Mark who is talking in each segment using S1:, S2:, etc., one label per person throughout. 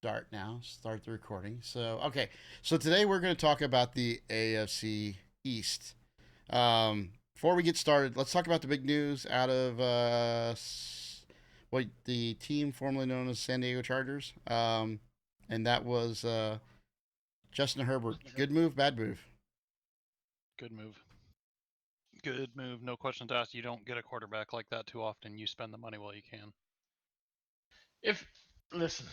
S1: Start the recording. So today we're going to talk about the AFC East. Before we get started, let's talk about the big news out of what the team formerly known as San Diego Chargers. And that was Justin Herbert. Good move, bad move.
S2: Good move. Good move. No questions asked. You don't get a quarterback like that too often. You spend the money while you can.
S3: Listen,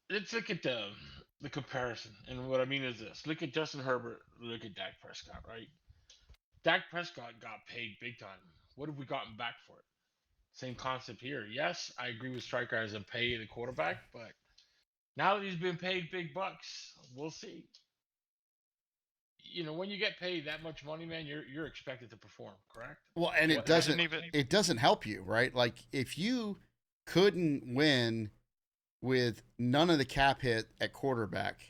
S3: let's look at the comparison, and what I mean is this: look at Justin Herbert, look at Dak Prescott, right? Dak Prescott got paid big time. What have we gotten back for it? Same concept here. Yes, I agree with Striker as a pay the quarterback, but now that he's been paid big bucks, we'll see. You know, when you get paid that much money, man, you're expected to perform, correct?
S1: Well, and it doesn't help you, right? Like if you couldn't win with none of the cap hit at quarterback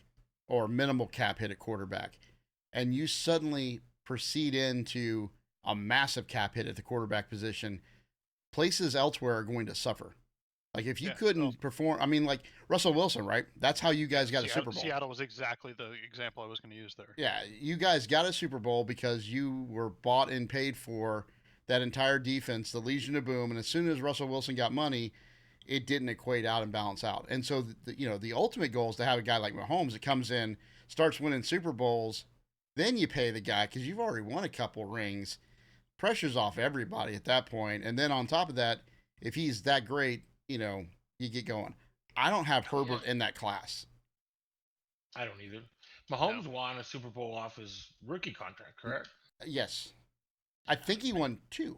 S1: or minimal cap hit at quarterback, and you suddenly proceed into a massive cap hit at the quarterback position, places elsewhere are going to suffer. Like if you couldn't perform, I mean, like Russell Wilson, right? That's how you guys got a Super Bowl.
S2: Seattle was exactly the example I was going to use there.
S1: Yeah, you guys got a Super Bowl because you were bought and paid for that entire defense, the Legion of Boom, and as soon as Russell Wilson got money, it didn't equate out and balance out. And so, the ultimate goal is to have a guy like Mahomes that comes in, starts winning Super Bowls, then you pay the guy because you've already won a couple rings. Pressure's off everybody at that point. And then on top of that, if he's that great, you get going. I don't have Herbert in that class.
S3: I don't either. Mahomes won a Super Bowl off his rookie contract, correct?
S1: Yes. I think he won 2.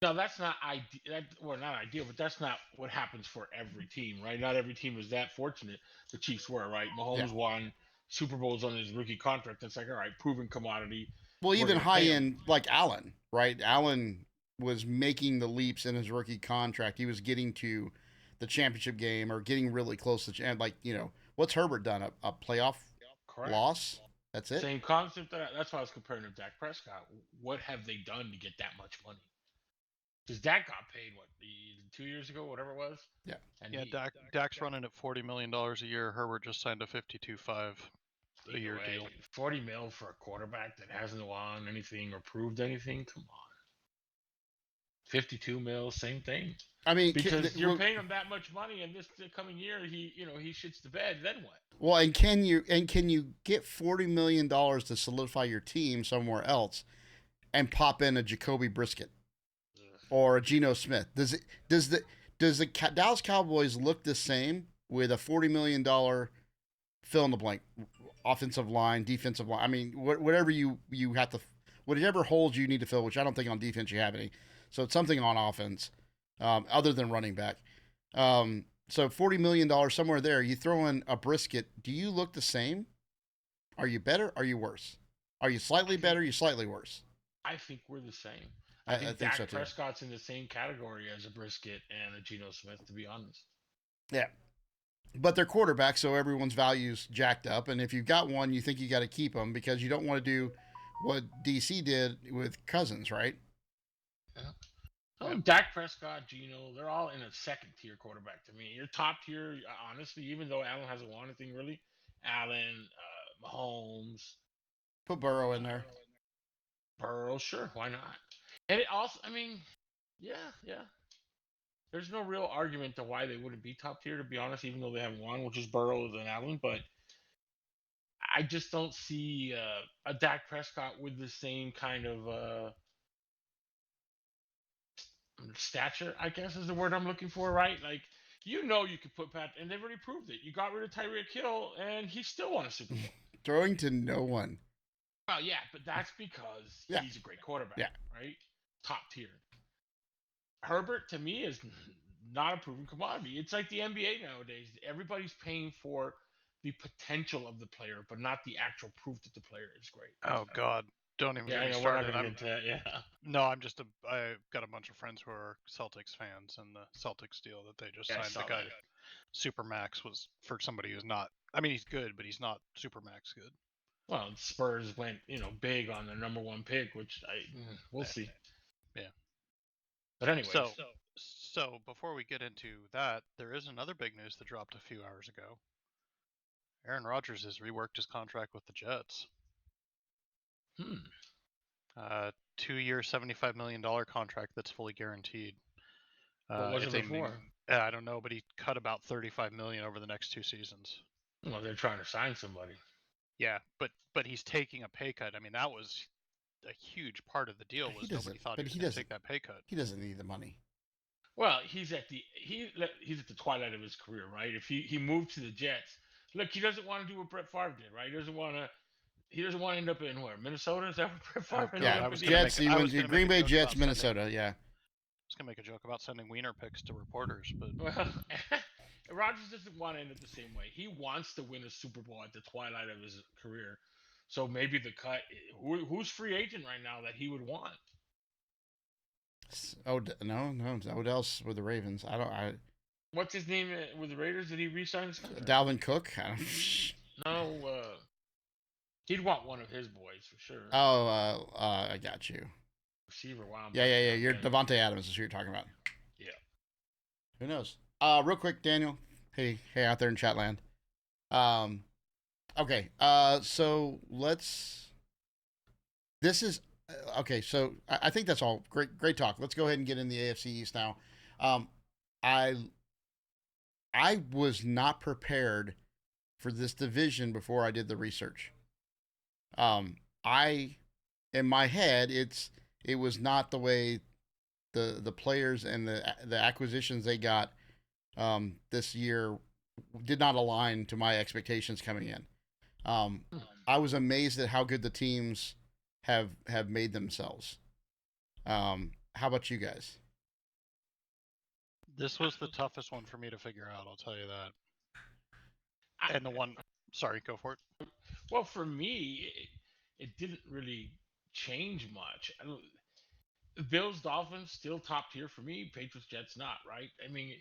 S3: No, that's not ideal. Not ideal, but that's not what happens for every team, right? Not every team is that fortunate. The Chiefs were, right? Mahomes won Super Bowls on his rookie contract. It's like, all right, proven commodity.
S1: Well, even high end like Allen, right? Allen was making the leaps in his rookie contract. He was getting to the championship game or getting really close to what's Herbert done? A playoff loss? That's it.
S3: Same concept. That's why I was comparing to Dak Prescott. What have they done to get that much money? Because Dak got paid 2 years ago, whatever it was.
S1: Yeah.
S2: And Dak's running at $40 million a year. Herbert just signed a $52.5 a year deal.
S3: 40 mil for a quarterback that hasn't won anything or proved anything. Come on. 52 mil, same thing.
S1: I mean,
S3: because you're paying him that much money, and this coming year he shits the bed. Then what?
S1: Well, and can you get $40 million to solidify your team somewhere else, and pop in a Jacoby Brissett or a Geno Smith? Does the Dallas Cowboys look the same with a $40 million fill in the blank offensive line, defensive line? I mean, whatever you have to, whatever holes you need to fill, which I don't think on defense you have any. So it's something on offense, other than running back. So $40 million somewhere there. You throw in a Brissett. Do you look the same? Are you better? Are you worse? Are you slightly better? Are you slightly worse?
S3: I think we're the same. I think Dak so Prescott's in the same category as a Brissett and a Geno Smith, to be honest.
S1: Yeah. But they're quarterbacks, so everyone's value's jacked up. And if you've got one, you think you got to keep them because you don't want to do what DC did with Cousins, right?
S3: Yeah. Oh, Dak Prescott, Geno, they're all in a second-tier quarterback to me. You're top tier, honestly, even though Allen hasn't won anything really. Allen, Mahomes.
S1: Put Burrow in there.
S3: Burrow, sure, why not? And it also, I mean, yeah. There's no real argument to why they wouldn't be top tier, to be honest, even though they haven't won, which is Burrow and Allen. But I just don't see a Dak Prescott with the same kind of stature, I guess is the word I'm looking for, right? Like, you could put Pat, and they've already proved it. You got rid of Tyreek Hill, and he still won a Super Bowl.
S1: Throwing to no one.
S3: Well, yeah, but that's because he's a great quarterback, right? Top tier. Herbert, to me, is not a proven commodity. It's like the NBA nowadays. Everybody's paying for the potential of the player, but not the actual proof that the player is great.
S2: Oh, God. Don't even get me started. No, I've got a bunch of friends who are Celtics fans, and the Celtics deal that they just signed the guy Supermax was for somebody who's not. I mean, he's good, but he's not Supermax good.
S3: Well, Spurs went, big on the number 1 pick, which we'll see.
S2: Yeah.
S3: But anyway,
S2: So before we get into that, there is another big news that dropped a few hours ago. Aaron Rodgers has reworked his contract with the Jets. 2-year, $75 million contract that's fully guaranteed.
S3: What was it before?
S2: I don't know, but he cut about $35 million over the next 2 seasons.
S3: Well, they're trying to sign somebody.
S2: Yeah, but he's taking a pay cut. I mean, that was a huge part of the deal. Was nobody thought he was going to take that pay cut.
S1: He doesn't need the money.
S3: Well, he's at the twilight of his career, right? If he moved to the Jets, look, he doesn't want to do what Brett Favre did, right? He doesn't want to end up in where? Minnesota? Is that what Brett Favre ended up in?
S1: Jets. He went to Green Bay Jets, Minnesota. Yeah.
S2: I was gonna make a joke about sending wiener pics to reporters, but
S3: well, Rodgers doesn't want to end up the same way. He wants to win a Super Bowl at the twilight of his career. So maybe the cut. Who's free agent right now that he would want?
S1: Oh no, Odell's with the Ravens.
S3: What's his name with the Raiders? Did he re-sign his contract?
S1: Dalvin Cook.
S3: No, he'd want one of his boys for sure.
S1: Oh, I got you.
S3: Receiver. Wow.
S1: Yeah. You're Devontae Adams is who you're talking about.
S3: Yeah.
S1: Who knows? Real quick, Daniel. Hey, out there in Chatland. Okay. So this is okay. So I think that's all. Great talk. Let's go ahead and get in the AFC East now. I was not prepared for this division before I did the research. In my head, it was not the way the players and the acquisitions they got this year did not align to my expectations coming in. I was amazed at how good the teams have made themselves. How about you guys?
S2: This was the toughest one for me to figure out, I'll tell you that. And the one, sorry, go for it.
S3: Well, for me, it didn't really change much. Bills, Dolphins, still top tier for me. Patriots, Jets, not, right? I mean,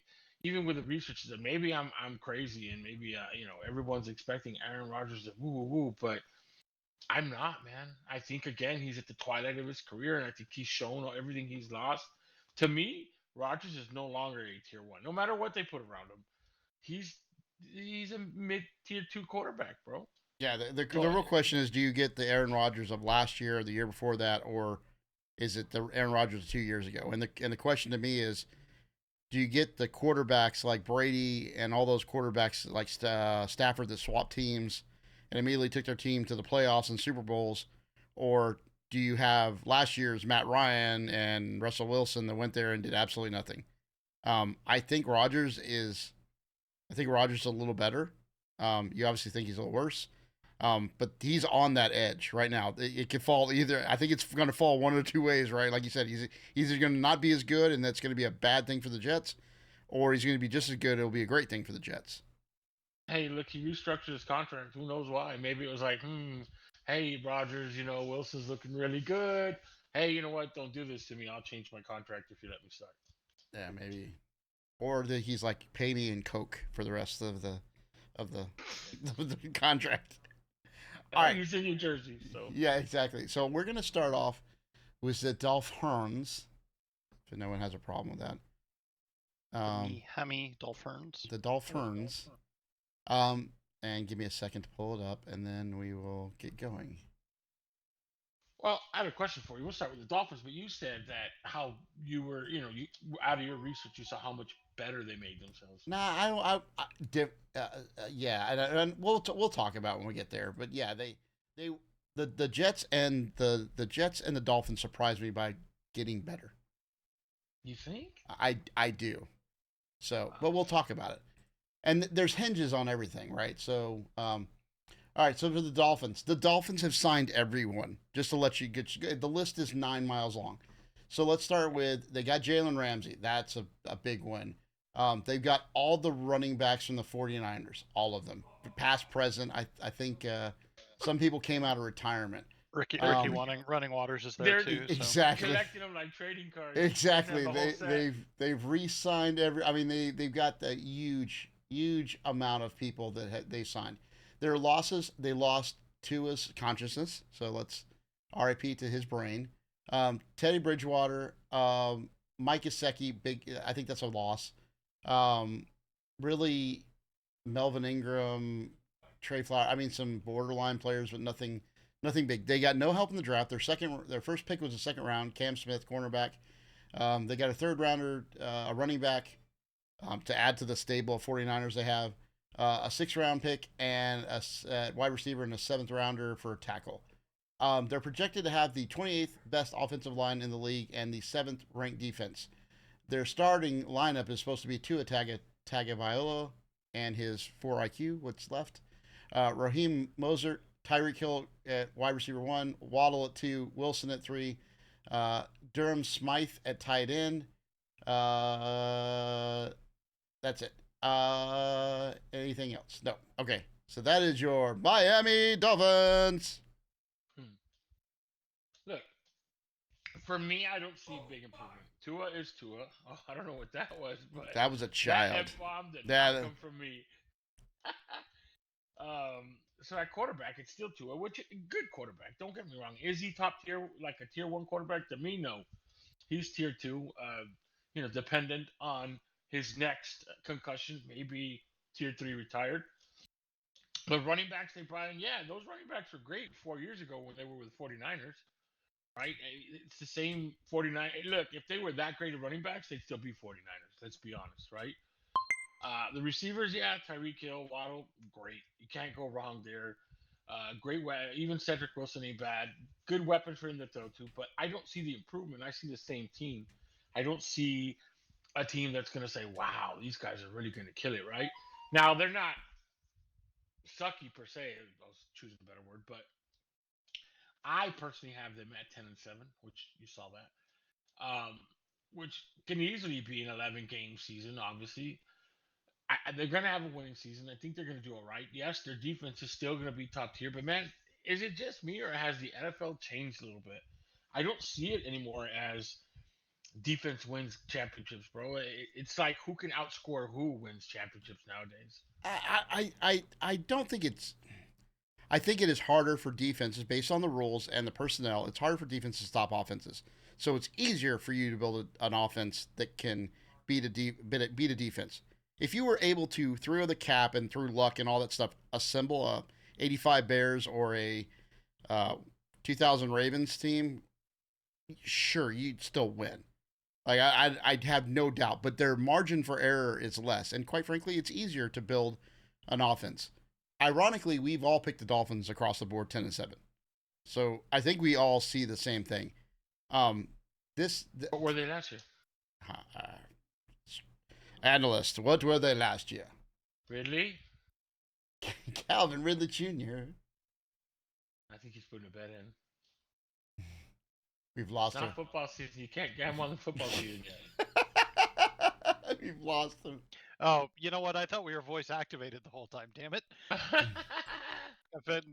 S3: even with the research that maybe I'm crazy and maybe everyone's expecting Aaron Rodgers to woo, but I'm not, man. I think again he's at the twilight of his career, and I think he's shown everything he's lost. To me, Rodgers is no longer a tier 1, no matter what they put around him. He's a mid-tier 2 quarterback, bro.
S1: Yeah, the real question is, do you get the Aaron Rodgers of last year or the year before that, or is it the Aaron Rodgers of 2 years ago? And the question to me is, do you get the quarterbacks like Brady and all those quarterbacks like Stafford that swapped teams and immediately took their team to the playoffs and Super Bowls, or do you have last year's Matt Ryan and Russell Wilson that went there and did absolutely nothing? I think Rodgers is a little better. You obviously think he's a little worse. But he's on that edge right now. It could fall either. I think it's going to fall one of the two ways, right? Like you said, he's either going to not be as good, and that's going to be a bad thing for the Jets, or he's going to be just as good. It'll be a great thing for the Jets.
S3: Hey, look, he restructured his contract. Who knows why? Maybe it was like, hey, Rodgers, Wilson's looking really good. Hey, you know what? Don't do this to me. I'll change my contract if you let me start.
S1: Yeah, maybe. Or that he's like, pay me in Coke for the rest of the contract.
S3: All right. He's in New Jersey, so.
S1: Yeah, exactly. So we're going to start off with the Dolphins. So no one has a problem with that.
S2: Dolphins.
S1: The Dolphins. And give me a second to pull it up, and then we will get going.
S3: Well, I have a question for you. We'll start with the Dolphins, but you said that how you were, out of your research, you saw how much better they made themselves.
S1: Nah, yeah, and we'll talk about it when we get there. But yeah, the Jets and the Jets and the Dolphins surprised me by getting better.
S3: You think?
S1: I do. So, but we'll talk about it. And there's hinges on everything, right? So, all right. So for the Dolphins have signed everyone. Just to let you get, the list is 9 miles long. So let's start with, they got Jalen Ramsey. That's a big win. They've got all the running backs from the 49ers, all of them, past, present. I think some people came out of retirement.
S2: Ricky Running Waters is there too. So.
S1: Exactly.
S3: Collecting them like trading cards.
S1: Exactly. They've re-signed every. I mean, they've got the huge amount of people that they signed. Their losses, they lost Tua's consciousness. So let's RIP to his brain. Teddy Bridgewater Mike Gesicki, big. I think that's a loss. Really, Melvin Ingram, Trey Flower. I mean, some borderline players, but nothing big. They got no help in the draft. Their first pick was a second round, Cam Smith, cornerback. They got a third rounder, a running back, to add to the stable of 49ers they have. A 6th round pick and a wide receiver and a 7th rounder for a tackle. They're projected to have the 28th best offensive line in the league and the 7th ranked defense. Their starting lineup is supposed to be Tua Tagovailoa and his 4 IQ, what's left. Raheem Mostert, Tyreek Hill at wide receiver 1, Waddle at 2, Wilson at 3, Durham Smythe at tight end. That's it. Anything else? No. Okay. So that is your Miami Dolphins.
S3: Look, for me, I don't see big improvement. Tua is Tua. Oh, I don't know what that was, but
S1: that was a child.
S3: That F-bomb did not come from me. So at quarterback, it's still Tua, which good quarterback. Don't get me wrong. Is he top tier, like a tier 1 quarterback? To me, no. He's tier 2. Dependent on his next concussion, maybe tier 3 retired. But running backs they brought in, those running backs were great 4 years ago when they were with 49ers, right? It's the same 49. Look, if they were that great at running backs, they'd still be 49ers. Let's be honest, right? The receivers, Tyreek Hill, Waddle, great. You can't go wrong there. Great way. Even Cedric Wilson ain't bad. Good weapons for him to throw to, but I don't see the improvement. I see the same team. I don't see a team that's going to say, wow, these guys are really going to kill it, right? Now, they're not sucky per se. I was choosing a better word, but I personally have them at 10-7, which you saw that, which can easily be an 11-game season, obviously. They're going to have a winning season. I think they're going to do all right. Yes, their defense is still going to be top tier, but man, is it just me or has the NFL changed a little bit? I don't see it anymore as defense wins championships, bro. It's like who can outscore who wins championships nowadays.
S1: I don't think it's. I think it is harder for defenses based on the rules and the personnel. It's harder for defenses to stop offenses. So it's easier for you to build an offense that can beat a defense. If you were able to, through the cap and through luck and all that stuff, assemble a 85 Bears or a 2000 Ravens team, sure, you'd still win. Like I'd have no doubt, but their margin for error is less, and quite frankly, it's easier to build an offense. Ironically, we've all picked the Dolphins across the board 10-7, so I think we all see the same thing.
S3: What were they last year?
S1: Analyst, what were they last year?
S3: Ridley?
S1: Calvin Ridley Jr.
S3: I think he's putting a bet in.
S1: We've lost him.
S3: It's not football season. You can't get him on the football season yet.
S1: We've lost him.
S2: Oh, you know what? I thought we were voice activated the whole time. Damn it. I've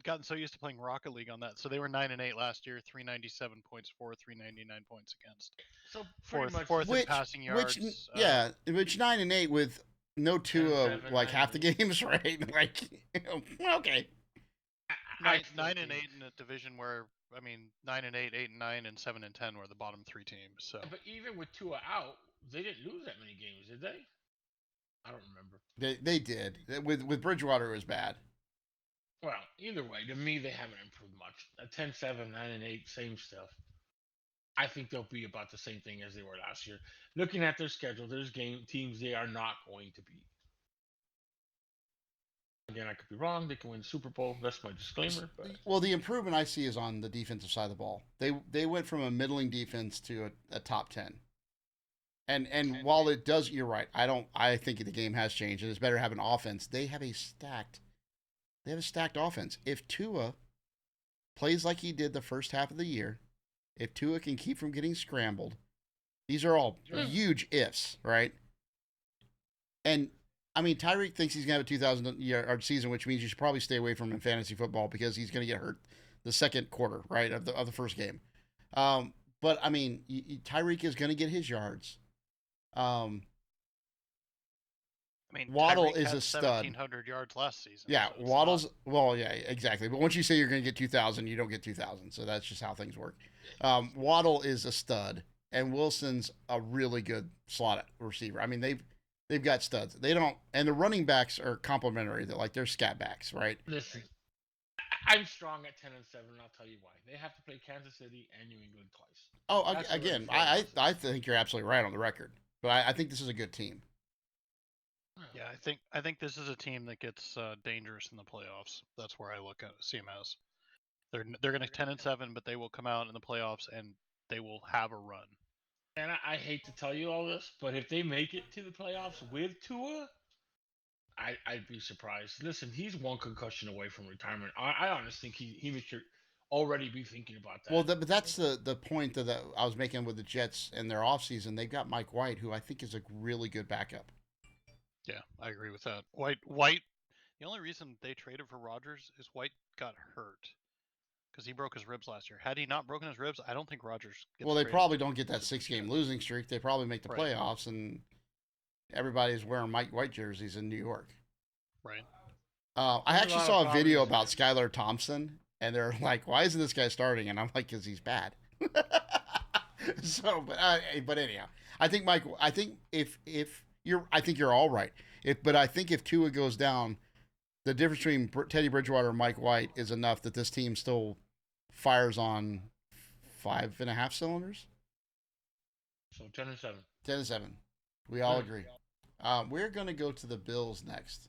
S2: gotten so used to playing Rocket League on that. So they were 9-8 last year, 397 points for, 399 points against.
S3: So
S2: fourth in passing yards.
S1: Which 9-8 with no Tua like half the games, right? Like, okay.
S2: 9-8 in a division where 9-8, 8-9, and 7-10 were the bottom 3 teams. So,
S3: but even with Tua out, they didn't lose that many games, did they? I don't remember.
S1: They did. With Bridgewater, it was bad.
S3: Well, either way, to me, they haven't improved much. A 10-7, 9-8, same stuff. I think they'll be about the same thing as they were last year. Looking at their schedule, there's teams they are not going to beat. Again, I could be wrong. They can win the Super Bowl. That's my disclaimer. But.
S1: Well, the improvement I see is on the defensive side of the ball. They went from a middling defense to a top 10. And while it does, you're right. I think the game has changed, and it's better to have an offense. They have a stacked offense. If Tua plays like he did the first half of the year, if Tua can keep from getting scrambled, these are all huge ifs, right? And Tyreek thinks he's going to have a 2,000-yard season, which means you should probably stay away from him in fantasy football because he's going to get hurt the second quarter, right, of the first game. But Tyreek is going to get his yards. Waddle
S2: Tyreek
S1: is a stud.
S2: 1,700 yards last season.
S1: Yeah, so Waddle's exactly. But once you say you're going to get 2,000, you don't get 2,000. So that's just how things work. Waddle is a stud. and Wilson's a really good slot receiver. I mean, they've got studs. They don't, and the running backs are complementary. They're scat backs, right?
S3: Listen, I'm strong at 10-7, and I'll tell you why. They have to play Kansas City and New England twice.
S1: Oh, again, I think you're absolutely right on the record, but I think this is a good team.
S2: Yeah, I think this is a team that gets dangerous in the playoffs. That's where I see them as. They're going to 10-7, but they will come out in the playoffs and they will have a run.
S3: And I hate to tell you all this, but if they make it to the playoffs with Tua, I'd be surprised. Listen, he's one concussion away from retirement. I honestly think he should already be thinking about that.
S1: Well, but that's the point that I was making with the Jets in their offseason. They've got Mike White, who I think is a really good backup.
S2: Yeah, I agree with that. White. The only reason they traded for Rodgers is White got hurt because he broke his ribs last year. Had he not broken his ribs, I don't think Rodgers gets
S1: Well, they
S2: traded.
S1: probably don't get that 6-game losing streak. They probably make the playoffs, and everybody's wearing Mike White jerseys in New York.
S2: Right.
S1: I actually saw a video about Skylar Thompson, and they're like, "Why isn't this guy starting?" And I'm like, "Because he's bad." So, but anyhow, I think if I think you're all right. But I think if Tua goes down, the difference between Teddy Bridgewater and Mike White is enough that this team still fires on 5.5 cylinders.
S3: So 10-7.
S1: 10-7. We all agree. We're going to go to the Bills next.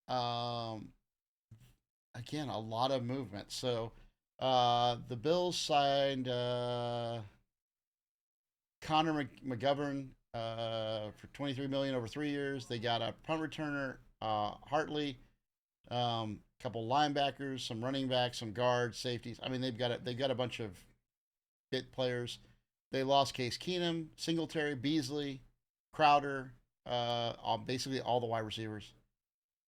S1: Again, a lot of movement. So the Bills signed Connor McGovern for $23 million over 3 years. They got a punt returner, Hartley, couple linebackers, some running backs, some guards, safeties. I mean, they've got a bunch of bit players. They lost Case Keenum, Singletary, Beasley, Crowder, basically all the wide receivers.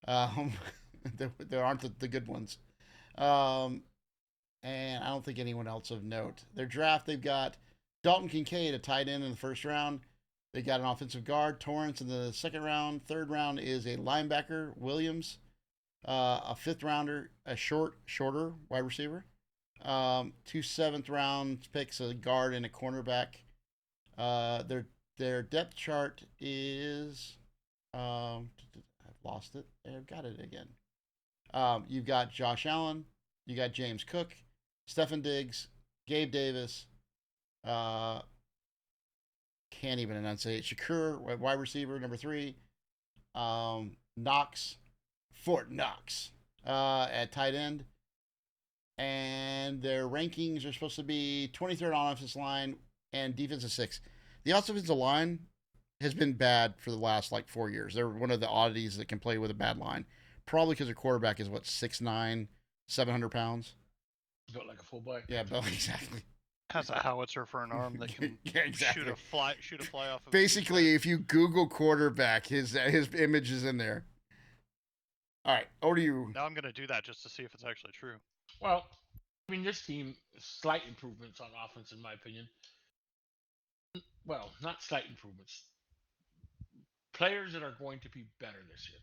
S1: There aren't the good ones. And I don't think anyone else of note. Their draft, they've got Dalton Kincaid, a tight end in the first round. They got an offensive guard, Torrance, in the second round. Third round is a linebacker, Williams. A fifth rounder, a shorter wide receiver. 2 7th-round picks, a guard and a cornerback. Their depth chart is I've lost it. I've got it again. You've got Josh Allen, you got James Cook, Stefan Diggs, Gabe Davis, can't even enunciate. Shakur, wide receiver, number 3. Fort Knox at tight end. And their rankings are supposed to be 23rd on offensive line and defensive 6. The offensive line has been bad for the last 4 years. They're one of the oddities that can play with a bad line. Probably because their quarterback is 6'9", 700 pounds.
S3: Built like a fullback.
S1: Yeah, built exactly.
S2: Has a howitzer for an arm that can
S1: exactly.
S2: shoot a fly off.
S1: Basically, if you Google quarterback, his image is in there. All right, over to you.
S2: Now I'm going to do that just to see if it's actually true.
S3: Well, I mean, this team, slight improvements on offense, in my opinion. Well, not slight improvements. Players that are going to be better this year,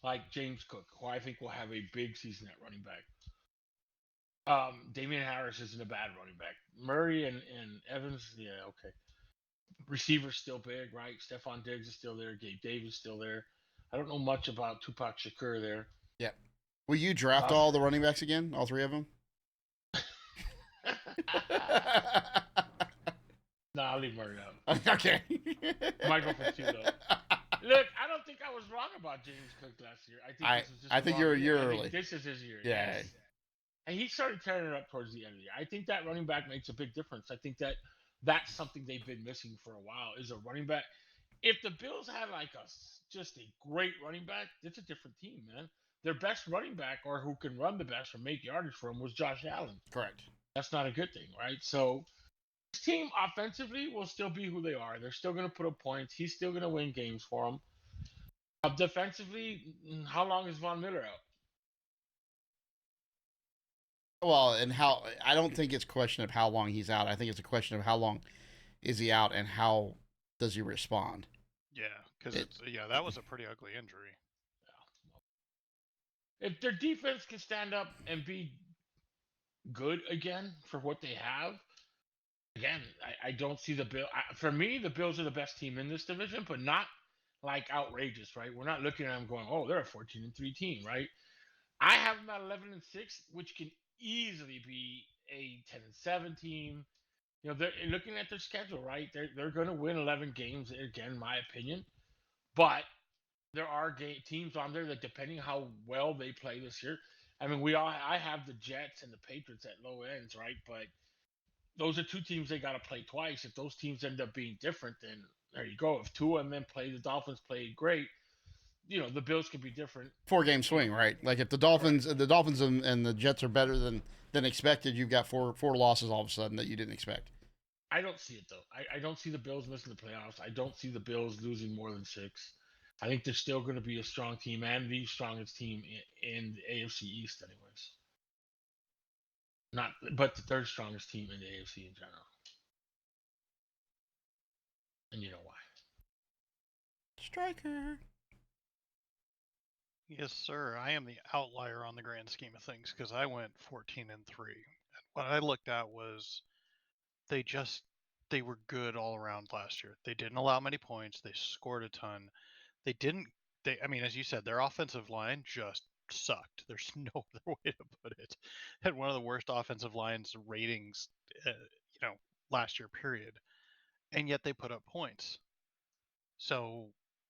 S3: like James Cook, who I think will have a big season at running back. Damian Harris isn't a bad running back. Murray and Evans, yeah, okay. Receivers still big, right? Stephon Diggs is still there. Gabe Davis is still there. I don't know much about Tupac Shakur there.
S1: Yeah. Will you draft all the running backs again? All 3 of them?
S3: No, I'll leave Murray out.
S1: Okay.
S3: Might go for 2, though. Look, I don't think I was wrong about James Cook last year.
S1: I think you're a year early.
S3: This is his year.
S1: Yeah.
S3: Yes. And he started tearing it up towards the end of the year. I think that running back makes a big difference. I think that's something they've been missing for a while, is a running back. If the Bills had just a great running back, it's a different team, man. Their best running back, or who can run the best or make yardage for him, was Josh Allen.
S1: Correct.
S3: That's not a good thing, right? So this team offensively will still be who they are. They're still going to put up points. He's still going to win games for them. Defensively, how long is Von Miller out?
S1: Well, and I don't think it's a question of how long he's out. I think it's a question of how long is he out and how does he respond.
S2: Yeah, because that was a pretty ugly injury.
S3: Yeah. If their defense can stand up and be good again for what they have, Again, I don't see the Bill. For me, the Bills are the best team in this division, but not like outrageous, right? We're not looking at them going, "Oh, they're a 14-3 team," right? I have them at 11-6, which can easily be a 10-7 team. You know, they're looking at their schedule, right? They're going to win 11 games again, in my opinion. But there are teams on there that, depending how well they play this year, I mean, I have the Jets and the Patriots at low ends, right? But those are two teams they got to play twice. If those teams end up being different, then there you go. If two of them play, the Dolphins played great. You know, the Bills could be different.
S1: 4-game swing, right? Like if the Dolphins and the Jets are better than expected, you've got four losses all of a sudden that you didn't expect.
S3: I don't see it though. I don't see the Bills missing the playoffs. I don't see the Bills losing more than 6. I think they're still going to be a strong team and the strongest team in the AFC East, anyways. But the third strongest team in the AFC in general. And you know why?
S1: Striker.
S2: Yes, sir. I am the outlier on the grand scheme of things because I went 14-3. What I looked at was they were good all around last year. They didn't allow many points. They scored a ton. I mean, as you said, their offensive line just sucked. There's no other way to put it. Had one of the worst offensive lines ratings, last year, period. And yet they put up points. So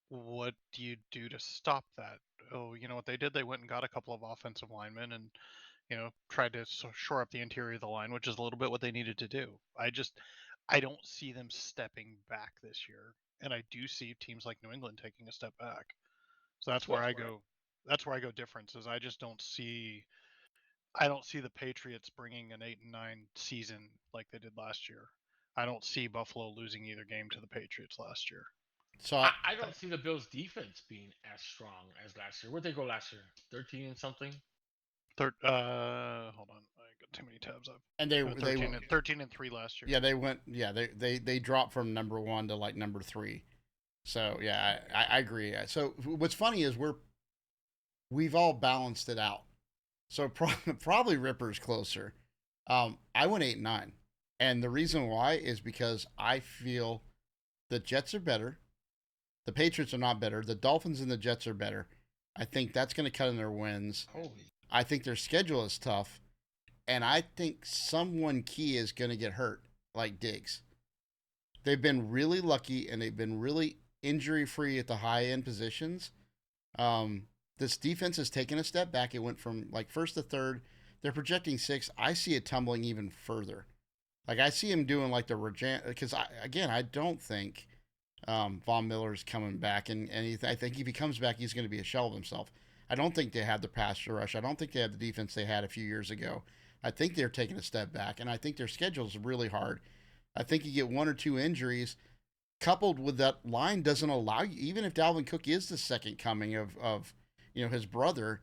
S2: what do you do to stop that? Oh, you know what they did? They went and got a couple of offensive linemen and, tried to shore up the interior of the line, which is a little bit what they needed to do. I don't see them stepping back this year. And I do see teams like New England taking a step back. So that's where I go. That's where I go difference is I don't see the Patriots bringing an 8-9 season like they did last year. I don't see Buffalo losing either game to the Patriots last year.
S3: So I don't see the Bills' defense being as strong as last year. Where'd they go last year? 13 and something.
S2: Hold on, I got too many tabs up.
S1: And
S2: they 13-3 last year.
S1: Yeah, they went. Yeah, they dropped from number 1 to like number 3. So yeah, I agree. So what's funny is we've all balanced it out. So probably Ripper's closer. I went 8-9, and the reason why is because I feel the Jets are better. The Patriots are not better. The Dolphins and the Jets are better. I think that's going to cut in their wins. I think their schedule is tough, and I think someone key is going to get hurt, like Diggs. They've been really lucky, and they've been really injury-free at the high-end positions. This defense has taken a step back. It went from like first to third. They're projecting 6. I see it tumbling even further. Like I see him doing like the because I don't think Von Miller's coming back, and I think if he comes back, he's going to be a shell of himself. I don't think they have the pass rush. I don't think they have the defense they had a few years ago. I think they're taking a step back, and I think their schedule is really hard. I think you get 1 or 2 injuries, coupled with that line doesn't allow you. Even if Dalvin Cook is the second coming of his brother,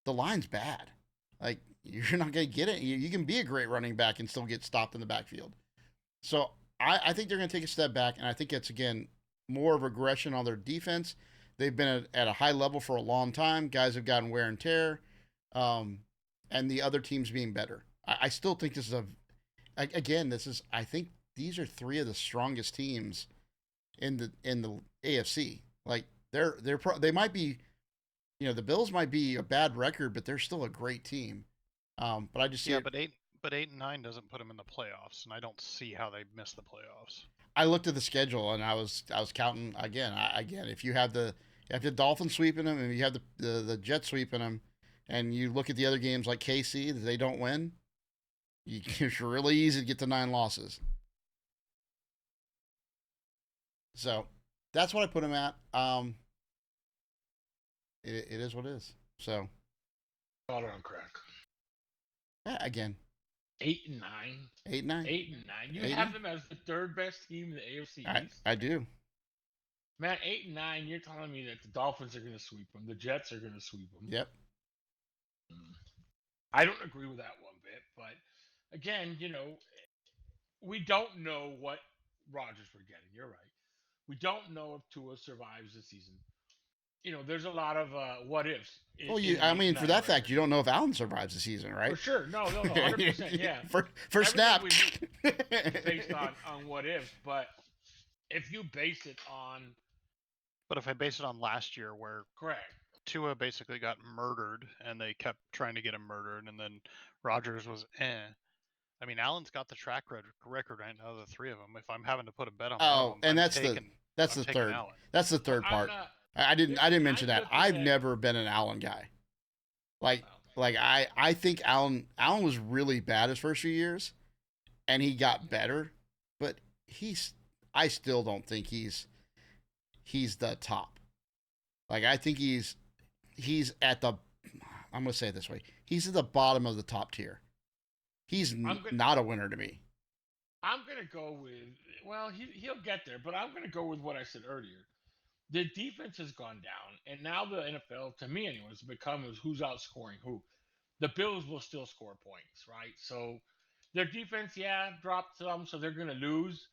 S1: the line's bad. Like you're not going to get it. You can be a great running back and still get stopped in the backfield. So I think they're going to take a step back, and I think it's again more of aggression on their defense. They've been at a high level for a long time. Guys have gotten wear and tear, and the other teams being better. I still think this is I think these are 3 of the strongest teams in the AFC. Like they might be, the Bills might be a bad record, but they're still a great team. But I just see
S2: but 8-9 doesn't put them in the playoffs, and I don't see how they miss the playoffs.
S1: I looked at the schedule and I was counting again. If you have the Dolphins sweeping them and you have the Jets sweeping them, and you look at the other games like KC that they don't win, it's really easy to get to 9 losses. So that's what I put them at. It is what it is. So
S3: all around crack.
S1: Yeah, again.
S3: 8-9.
S1: 8-9.
S3: 8-9. You have them as the 3rd best team in the AFC East.
S1: I do.
S3: Man, 8-9. You're telling me that the Dolphins are going to sweep them, the Jets are going to sweep them.
S1: Yep.
S3: I don't agree with that one bit, but again, we don't know what Rodgers we're getting. You're right. We don't know if Tua survives the season. there's a lot of what ifs.
S1: Well, for that fact, you don't know if Allen survives the season, right?
S3: For sure. No, 100%. Yeah.
S1: For snap.
S3: Is based on what ifs, but if you base it on.
S2: But if I base it on last year, where
S3: correct,
S2: Tua basically got murdered, and they kept trying to get him murdered, and then Rodgers was I mean, Allen's got the track record right now, the three of them. If I'm having to put a bet on one of them,
S1: and that's the third.
S2: Allen.
S1: That's the third part. I didn't mention that. I've never been an Allen guy. I think Allen was really bad his first few years, and he got better, but I still don't think he's the top. I think he's at the, I'm gonna say it this way, he's at the bottom of the top tier. He's not a winner to me.
S3: I'm going to go with, he'll get there, but I'm going to go with what I said earlier. The defense has gone down, and now the NFL, to me anyways, becomes who's outscoring who. The Bills will still score points, right? So their defense, dropped some, so they're going to lose,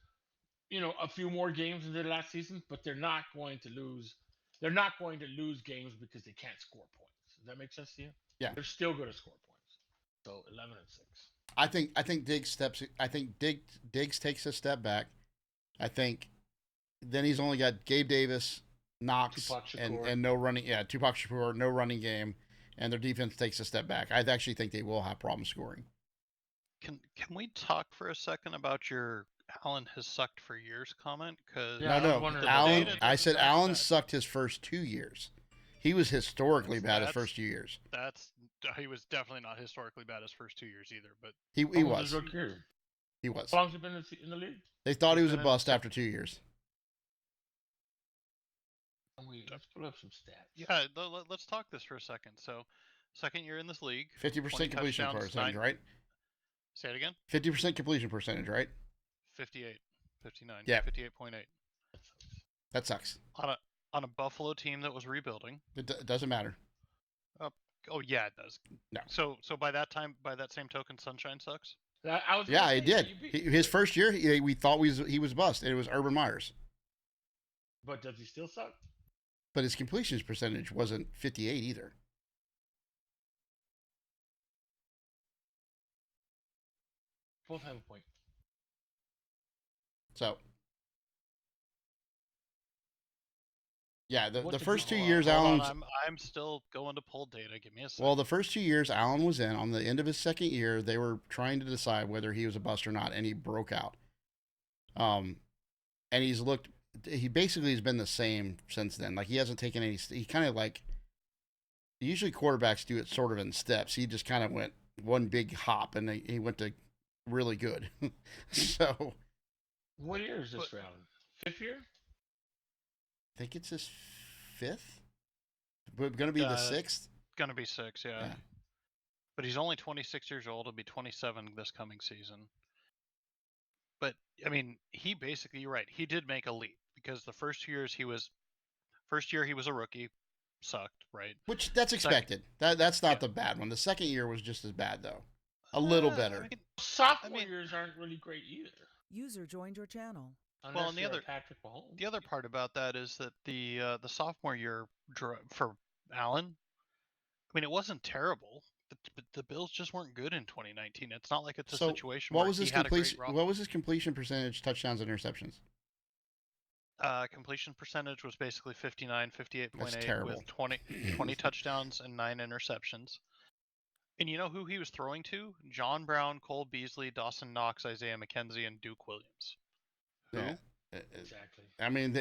S3: a few more games than they did last season, but they're not going to lose. They're not going to lose games because they can't score points. Does that make sense to you?
S1: Yeah.
S3: They're still going to score points. So 11-6.
S1: I think Diggs takes a step back. I think then he's only got Gabe Davis, Knox, and no running. Yeah, Tupac Shakur, no running game, and their defense takes a step back. I actually think they will have problems scoring.
S2: Can we talk for a second about your Allen has sucked for years comment? Cause
S1: Allen. I said Allen sucked his first 2 years. He was historically bad his first 2 years.
S2: He was definitely not historically bad his first 2 years either, but
S1: he was. He was.
S3: How long has he been in the league?
S1: They thought he was a bust after 2 years.
S3: Let's pull up some stats.
S2: Yeah, let's talk this for a second. So, second year in this league,
S1: 50% completion percentage, right?
S2: Say it again.
S1: 50% completion percentage, right?
S2: 58, 59,
S1: yeah,
S2: 58.8.
S1: That sucks.
S2: On a Buffalo team that was rebuilding.
S1: It doesn't matter.
S2: Oh yeah, it does.
S1: No.
S2: So by that same token, Sunshine sucks.
S1: It did. His first year, we thought he was bust. And it was Urban Meyers.
S3: But does he still suck?
S1: But his completions percentage wasn't 58 either.
S3: Both have a point.
S1: So. Yeah, the first 2 years, Allen.
S2: I'm still going to pull data. Give me a second.
S1: Well, the first 2 years, Allen was in. On the end of his second year, they were trying to decide whether he was a bust or not, and he broke out. And he basically has been the same since then. He hasn't taken any. He kind of usually quarterbacks do it sort of in steps. He just kind of went one big hop, and he went to really good. So.
S3: What year is this for Allen? Fifth year?
S1: I think it's his fifth. But going to be the sixth.
S2: Going to be six, yeah. But he's only 26 years old. He'll be 27 this coming season. But I mean, you're right. He did make a leap because the first 2 years he was a rookie, sucked, right?
S1: Which that's expected. That's not the bad one. The second year was just as bad though, a little better.
S3: Sophomore years aren't really great either.
S4: User joined your channel.
S2: Well, and the other part about that is that the sophomore year for Allen, I mean, it wasn't terrible, but the Bills just weren't good in 2019. It's not like it's a situation where he had a great roster.
S1: What was his completion percentage, touchdowns, and interceptions?
S2: Completion percentage was basically 58.8 with 20 touchdowns and 9 interceptions. And you know who he was throwing to? John Brown, Cole Beasley, Dawson Knox, Isaiah McKenzie, and Duke Williams.
S1: Yeah,
S3: exactly.
S1: I mean,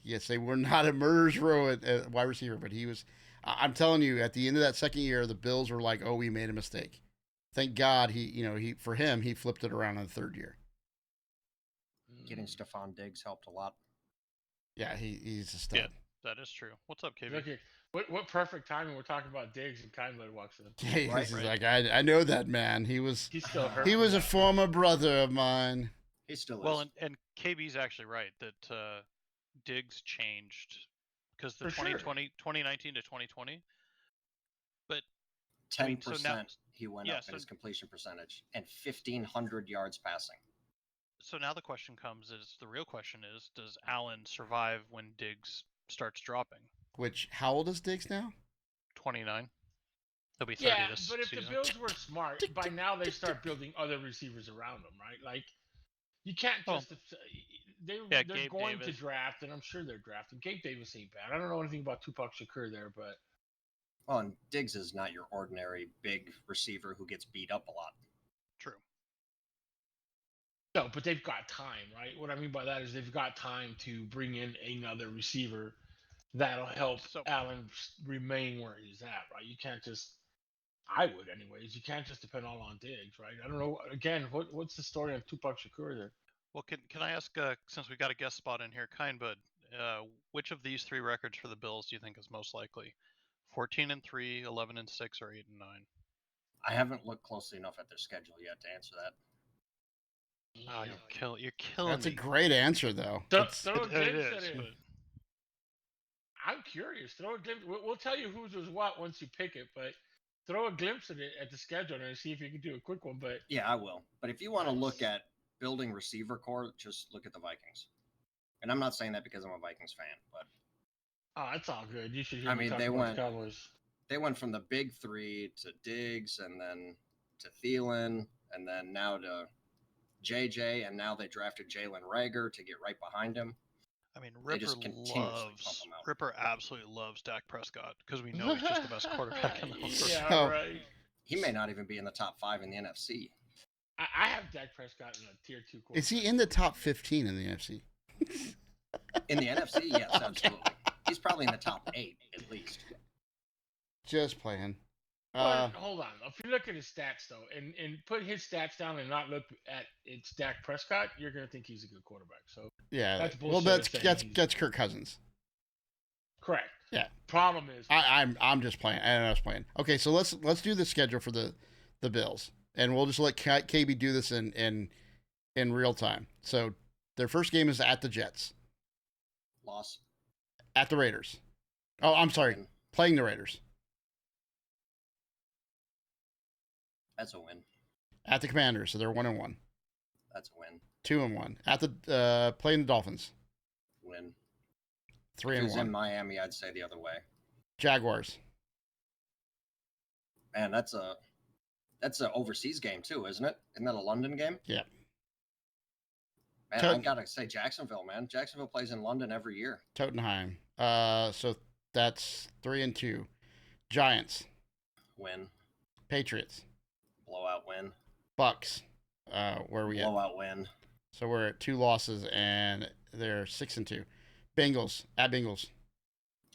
S1: yes, they were not a murderer's row at wide receiver, but he was. I'm telling you, at the end of that second year, the Bills were like, "Oh, we made a mistake." Thank God, he flipped it around in the third year.
S5: Getting Stephon Diggs helped a lot.
S1: Yeah, he's a stud.
S2: Yeah, that is true. What's up, KB?
S3: Okay, what perfect timing? We're talking about Diggs and KindBud walks in.
S1: He's like, I know that man. He's
S3: still hurt.
S1: He was a former brother of mine.
S5: He still is.
S2: Well, and KB's actually right that Diggs changed because the 2019 to 2020. But
S5: 10% he went up in his completion percentage and 1,500 yards passing.
S2: So now the question comes: the real question is, does Allen survive when Diggs starts dropping?
S1: Which, how old is Diggs now?
S2: 29. He'll be 30 this
S3: but if
S2: season.
S3: the Bills were smart, by now they start building other receivers around them, right? Like, you can't just... they're
S2: Gabe
S3: going
S2: Davis.
S3: to draft, and I'm sure they're drafting. Gabe Davis ain't bad. I don't know anything about Tupac Shakur there, but...
S5: Well, and Diggs is not your ordinary big receiver who gets beat up a lot.
S2: True.
S3: No, but they've got time, right? What I mean by that is they've got time to bring in another receiver that'll help Allen remain where he's at, right? You can't just... I would, anyways. You can't just depend all on Diggs, right? I don't know. Again, what's the story on Tupac Shakur there?
S2: Well, can I ask, since we got a guest spot in here, KindBud, which of these three records for the Bills do you think is most likely? 14-3, 11-6, or 8-9?
S5: I haven't looked closely enough at their schedule yet to answer that.
S2: Oh, you're killing
S1: That's
S2: me.
S1: a great answer, though.
S3: Throw a glimpse at it. I'm curious. Throw a glimpse. We'll tell you whose was what once you pick it, but throw a glimpse at it at the schedule and see if you can do a quick one. But
S5: yeah, I will. But if you want to look at building receiver core, just look at the Vikings. And I'm not saying that because I'm a Vikings fan, but
S3: it's all good. You should hear
S5: me talk
S3: about the Cowboys.
S5: They went from the big three to Diggs, and then to Thielen, and then now to JJ, and now they drafted Jalen Reagor to get right behind him.
S2: I mean, Ripper absolutely loves Dak Prescott because we know he's just the best quarterback in the whole world.
S3: Yeah, right.
S5: He may not even be in the top 5 in the NFC.
S3: I have Dak Prescott in a tier 2 quarterback.
S1: Is he in the top 15 in the NFC?
S5: In the NFC, yes, absolutely. He's probably in the top 8 at least.
S1: Just playing.
S3: Hold on. If you look at his stats, though, and put his stats down and not look at it's Dak Prescott, you're going to think he's a good quarterback. So
S1: yeah,
S3: that's
S1: bullshit. That's Kirk Cousins.
S3: Correct.
S1: Yeah.
S3: Problem is,
S1: I'm just playing. I was playing. Okay, so let's do the schedule for the Bills, and we'll just let KB do this in real time. So their first game is at the Jets.
S5: Loss.
S1: At the Raiders. Oh, I'm sorry. Playing the Raiders.
S5: That's a win.
S1: At the Commanders, so they're 1-1.
S5: That's a win.
S1: 2-1. At the playing the Dolphins.
S5: Win.
S1: 3-1.
S5: If it was in Miami, I'd say the other way.
S1: Jaguars.
S5: Man, that's a overseas game too, isn't it? Isn't that a London game?
S1: Yeah.
S5: Man, I gotta say Jacksonville, man. Jacksonville plays in London every year.
S1: Tottenham. So that's 3-2. Giants.
S5: Win.
S1: Patriots.
S5: Blowout win.
S1: Bucks. Where are we at?
S5: Blowout win.
S1: So we're at 2 losses and they're 6-2. Bengals. At Bengals.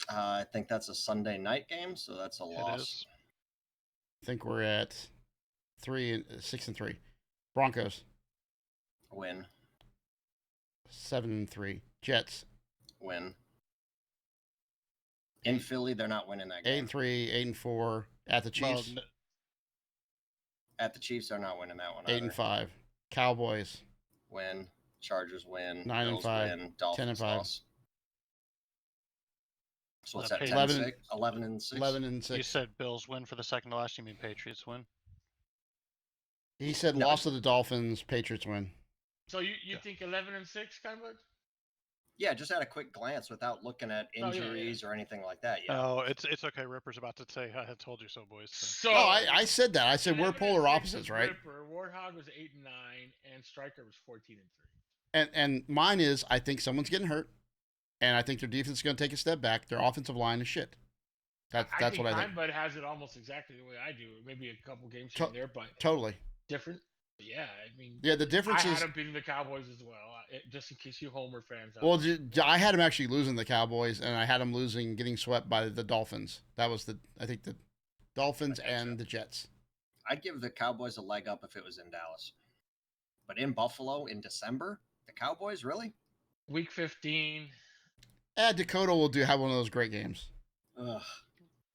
S5: I think that's a Sunday night game, so that's a loss.
S1: I think we're at 6-3. Broncos.
S5: Win.
S1: 7-3. Jets.
S5: Win. In Philly, they're not winning that game.
S1: 8-3, 8-4. At the Chiefs.
S5: At the Chiefs, they're not winning that one.
S1: 8-5. Cowboys.
S5: Win. Chargers win.
S1: 9-5.
S5: Win. Dolphins
S1: 10-5.
S5: loss. So what's that?
S1: 11-6.
S5: 11-6.
S1: 11-6.
S2: You said Bills win for the second to last. You mean Patriots win?
S1: He said loss to the Dolphins. Patriots win.
S3: So you think 11-6, KindBud?
S5: Yeah, just at a quick glance without looking at injuries or anything like that. Yeah.
S2: Oh, it's okay. Ripper's about to say, "I had told you so, boys."
S3: So
S1: I said that. I said we're polar opposites, right?
S3: Ripper, Warthog was 8-9, and Stryker was 14-3.
S1: And mine is I think someone's getting hurt, and I think their defense is going to take a step back. Their offensive line is shit. That's what I think.
S3: KindBud has it almost exactly the way I do. Maybe a couple games here and there, but
S1: totally
S3: different. Yeah, I mean,
S1: the difference
S3: I
S1: is
S3: had them beating the Cowboys as well. Just in case you Homer fans.
S1: I had them actually losing the Cowboys, and I had them getting swept by the Dolphins. That was the Dolphins and the Jets.
S5: I'd give the Cowboys a leg up if it was in Dallas, but in Buffalo in December, the Cowboys really?
S3: Week 15.
S1: Dakota will have one of those great games.
S5: Ugh.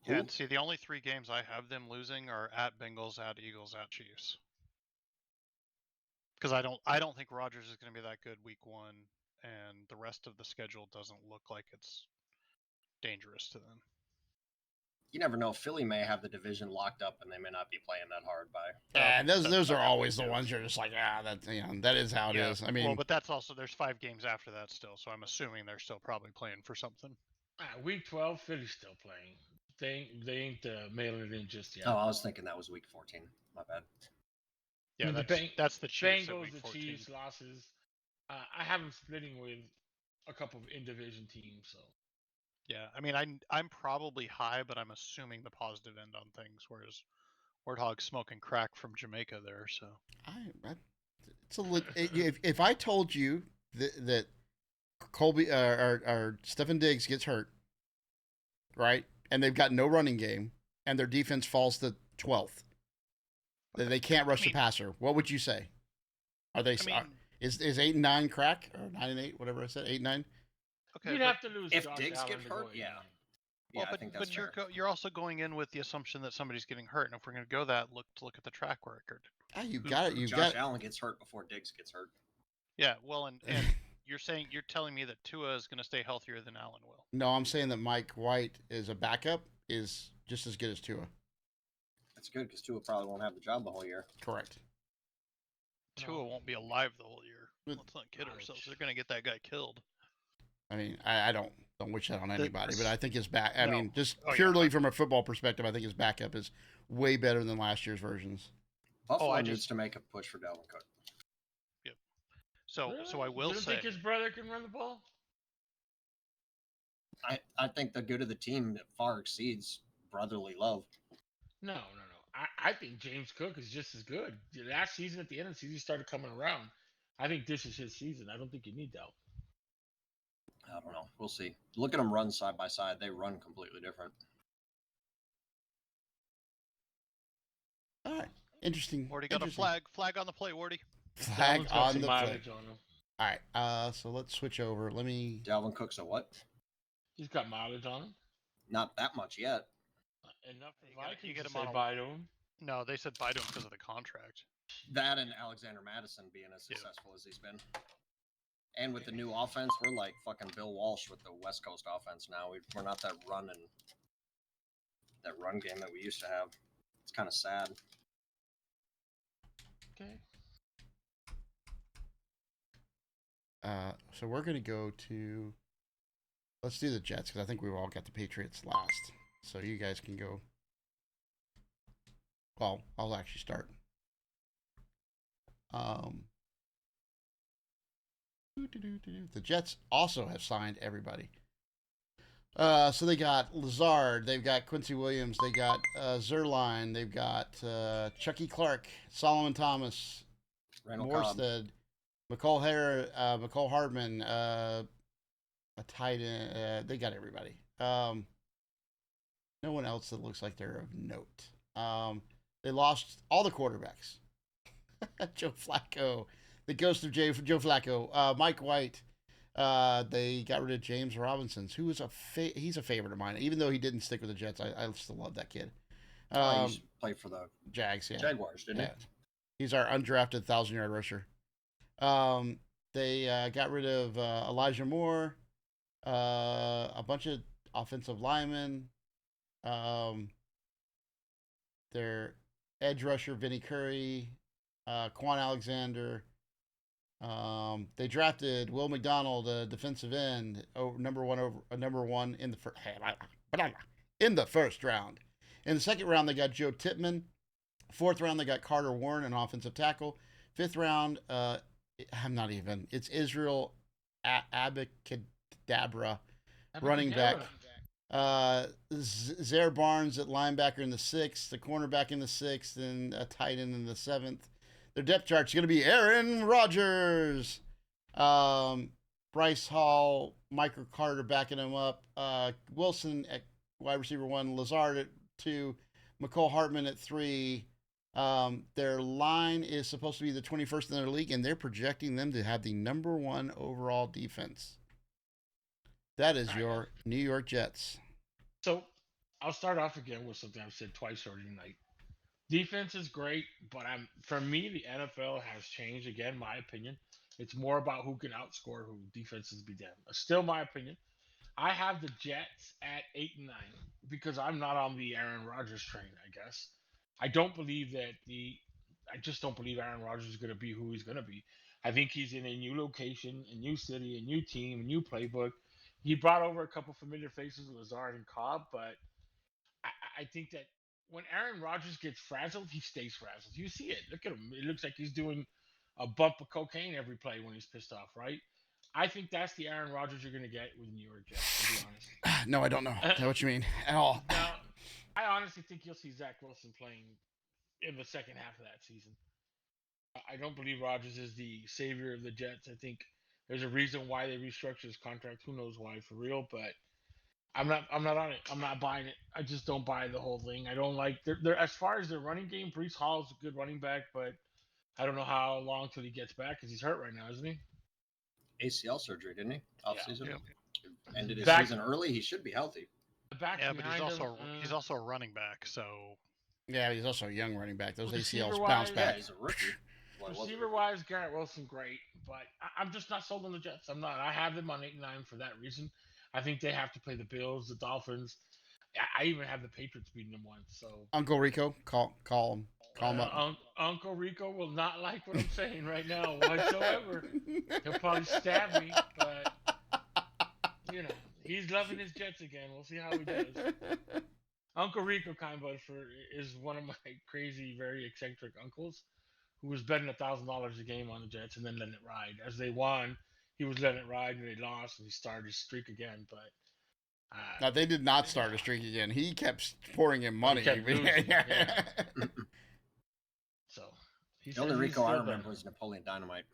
S2: Yeah, and see, the only 3 games I have them losing are at Bengals, at Eagles, at Chiefs. Because I don't think Rodgers is going to be that good week 1, and the rest of the schedule doesn't look like it's dangerous to them.
S5: You never know. Philly may have the division locked up, and they may not be playing that hard by.
S1: Yeah, and those are always the ones you're just like, that is how it is. I mean,
S2: but that's also there's 5 games after that still, so I'm assuming they're still probably playing for something.
S3: Week 12, Philly's still playing. They ain't mailing it in just yet.
S5: Oh, I was thinking that was week 14. My bad.
S2: Yeah, that's the Chiefs.
S3: Bengals,
S2: week
S3: the
S2: 14.
S3: Chiefs losses. I have them splitting with a couple of in-division teams. So
S2: Yeah, I mean, I'm probably high, but I'm assuming the positive end on things, whereas Warthog's smoking crack from Jamaica there. So
S1: if I told you that Colby or Stephen Diggs gets hurt, right, and they've got no running game, and their defense falls to 12th, that they can't rush the passer, what would you say? Are they? Is 8-9 crack or 9-8, whatever I said, 8-9?
S2: Okay,
S3: you'd have to lose
S5: if
S3: Josh
S5: Diggs
S3: Allen
S5: get
S3: to
S5: hurt,
S3: go
S5: yeah.
S3: in.
S5: Yeah,
S2: well,
S5: I think that's fair.
S2: you're also going in with the assumption that somebody's getting hurt, and if we're going to go that, look at the track record.
S1: Ah, you got it.
S5: Josh Allen gets hurt before Diggs gets hurt.
S2: Yeah, well, and you're telling me that Tua is going to stay healthier than Allen will.
S1: No, I'm saying that Mike White is a backup is just as good as Tua.
S5: That's good because Tua probably won't have the job the whole year.
S1: Correct.
S2: Tua won't be alive the whole year. Let's not kid ourselves. They're going to get that guy killed.
S1: I mean, I don't wish that on anybody, but I think his back. I mean, just
S2: Oh,
S1: purely
S2: yeah.
S1: from a football perspective, I think his backup is way better than last year's versions.
S5: Buffalo needs to make a push for Dalvin Cook.
S2: Yep. So I will
S3: You don't
S2: say,
S3: think his brother can run the ball?
S5: I think the good of the team far exceeds brotherly love.
S3: No. I think James Cook is just as good. Last season, at the end of the season, he started coming around. I think this is his season. I don't think you need that.
S5: I don't know. We'll see. Look at them run side by side. They run completely different.
S1: All right. Interesting.
S2: Wardy got a flag on the play, Wardy.
S1: Flag on the play.
S3: On
S1: All right. So let's switch over.
S5: Dalvin Cook's a what?
S3: He's got mileage on him.
S5: Not that much yet.
S3: Enough for
S2: You
S3: Vikings
S2: get
S3: to
S2: him
S3: say
S2: on
S3: bye to him.
S2: No, they said bye to him because of the contract.
S5: That and Alexander Madison being as successful as he's been. And with the new offense, we're like fucking Bill Walsh with the West Coast offense now. We're not that run game that we used to have. It's kind of sad.
S3: Okay.
S1: So we're going to go to... Let's do the Jets, because I think we've all got the Patriots last. So you guys can go... Well, I'll actually start. The Jets also have signed everybody. So they got Lazard, they've got Quincy Williams, they got Zerline, they've got Chucky Clark, Solomon Thomas, Morstead, McCole Hardman, a tight end. They got everybody. No one else that looks like they're of note. They lost all the quarterbacks. Joe Flacco, the ghost of Joe Flacco, Mike White. They got rid of James Robinson, who is he's a favorite of mine. Even though he didn't stick with the Jets, I still love that kid.
S5: He played for the
S1: Jags, yeah.
S5: Jaguars, didn't he?
S1: He's our undrafted 1,000-yard rusher. They got rid of Elijah Moore, a bunch of offensive linemen. Their edge rusher, Vinny Curry, Quan Alexander. They drafted Will McDonald, a defensive end, number one in the first round. In the second round, they got Joe Tippmann. Fourth round, they got Carter Warren, an offensive tackle. Fifth round, it's Israel Abacadabra, running back. Zaire Barnes at linebacker in the 6th, the cornerback in the 6th, and a tight end in the 7th. Their depth chart is going to be Aaron Rodgers, Bryce Hall, Michael Carter backing him up, Wilson at wide receiver 1, Lazard at 2, McCole Hartman at 3. Their line is supposed to be the 21st in their league, and they're projecting them to have the number 1 overall defense. That is your New York Jets.
S3: So I'll start off again with something I've said twice already tonight. Defense is great, but for me, the NFL has changed again, my opinion. It's more about who can outscore who. Defenses be damned. Still my opinion. I have the Jets at 8-9 because I'm not on the Aaron Rodgers train, I guess. I just don't believe Aaron Rodgers is going to be who he's going to be. I think he's in a new location, a new city, a new team, a new playbook. he brought over a couple familiar faces, Lazard and Cobb, but I think that when Aaron Rodgers gets frazzled, he stays frazzled. You see it. Look at him. It looks like he's doing a bump of cocaine every play when he's pissed off, right? I think that's the Aaron Rodgers you're going to get with the New York Jets, to be honest.
S1: No, I don't know. Know what you mean at all.
S3: Now, I honestly think you'll see Zach Wilson playing in the second half of that season. I don't believe Rodgers is the savior of the Jets. I think there's a reason why they restructured his contract. Who knows why for real, but I'm not on it. I'm not buying it. I just don't buy the whole thing. I don't like they're as far as their running game. Brees Hall's a good running back, but I don't know how long till he gets back because he's hurt right now, isn't he?
S5: ACL surgery, didn't he? Off season.
S2: Yeah.
S5: Ended his season early. He should be healthy.
S2: Yeah, but he's also a running back, so
S1: yeah, he's also a young running back. Those ACLs
S3: Receiver-wise,
S1: bounce back.
S5: Yeah, he's a rookie.
S3: Receiver-wise, Garrett Wilson, great, but I'm just not sold on the Jets. I'm not. I have them on 8-9 for that reason. I think they have to play the Bills, the Dolphins. I even have the Patriots beating them once. So
S1: Uncle Rico, call him up.
S3: Uncle Rico will not like what I'm saying right now whatsoever. He'll probably stab me, but you know he's loving his Jets again. We'll see how he does. Uncle Rico KindBud is one of my crazy, very eccentric uncles who was betting $1,000 a game on the Jets and then letting it ride. As they won, he was letting it ride, and they lost, and he started his streak again. But
S1: no, they did not start a streak again. He kept pouring in money.
S3: Yeah. So
S5: the only Rico I remember was Napoleon Dynamite.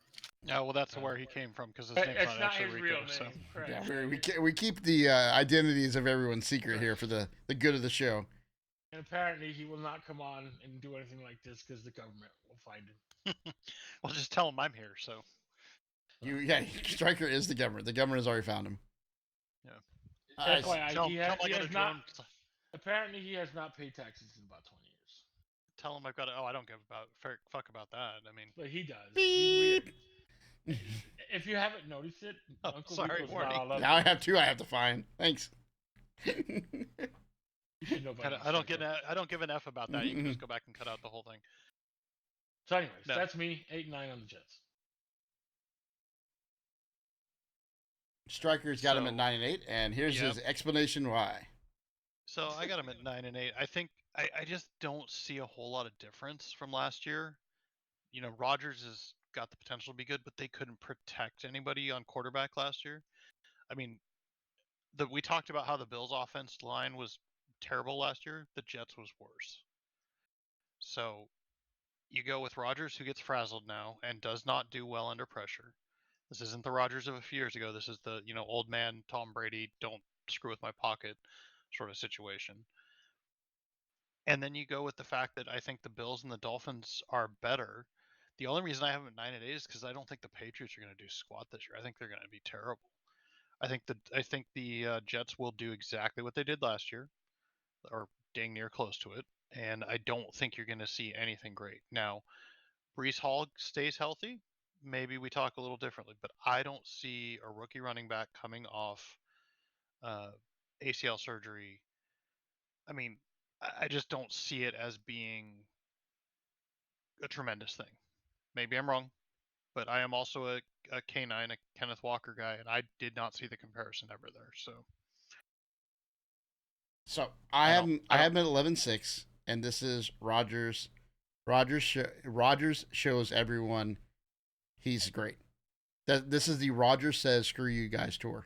S2: Yeah, well, that's where he came from because his name's not actually Rico. So
S1: yeah, we keep the identities of everyone secret here for the good of the show.
S3: And apparently, he will not come on and do anything like this because the government will find him.
S2: Well, just tell him I'm here. So
S1: Stryker is the government. The government has already found him.
S3: Yeah. Apparently, he has not paid taxes in about 20 years.
S2: Tell him I've got to. Oh, I don't give a fuck about that. I mean,
S3: but he does.
S1: Beep.
S3: He's weird. If you haven't noticed it, Uncle
S2: sorry,
S3: Rico's
S1: now I have two. I have to find. Thanks.
S2: I don't give an F about that. You can just go back and cut out the whole thing.
S3: So, anyways, that's me. 8-9 on the Jets.
S1: Stryker's got him at 9-8, and here's his explanation why.
S2: So I got him at 9-8. I think I just don't see a whole lot of difference from last year. You know, Rodgers has got the potential to be good, but they couldn't protect anybody on quarterback last year. I mean, we talked about how the Bills' offense line was terrible last year. The Jets was worse. So you go with Rodgers, who gets frazzled now and does not do well under pressure. This isn't the Rodgers of a few years ago. This is the, old man Tom Brady, don't screw with my pocket sort of situation. And then you go with the fact that I think the Bills and the Dolphins are better. The only reason I have them at 9-8 is because I don't think the Patriots are going to do squat this year. I think they're going to be terrible. I think the Jets will do exactly what they did last year, or dang near close to it. And I don't think you're going to see anything great. Now, Brees Hall stays healthy. Maybe we talk a little differently, but I don't see a rookie running back coming off ACL surgery. I mean, I just don't see it as being a tremendous thing. Maybe I'm wrong, but I am also a K9, a Kenneth Walker guy, and I did not see the comparison ever there.
S1: So I have him at 11-6, and this is Rodgers. Rodgers shows everyone he's great. This is the Rodgers says screw you guys tour.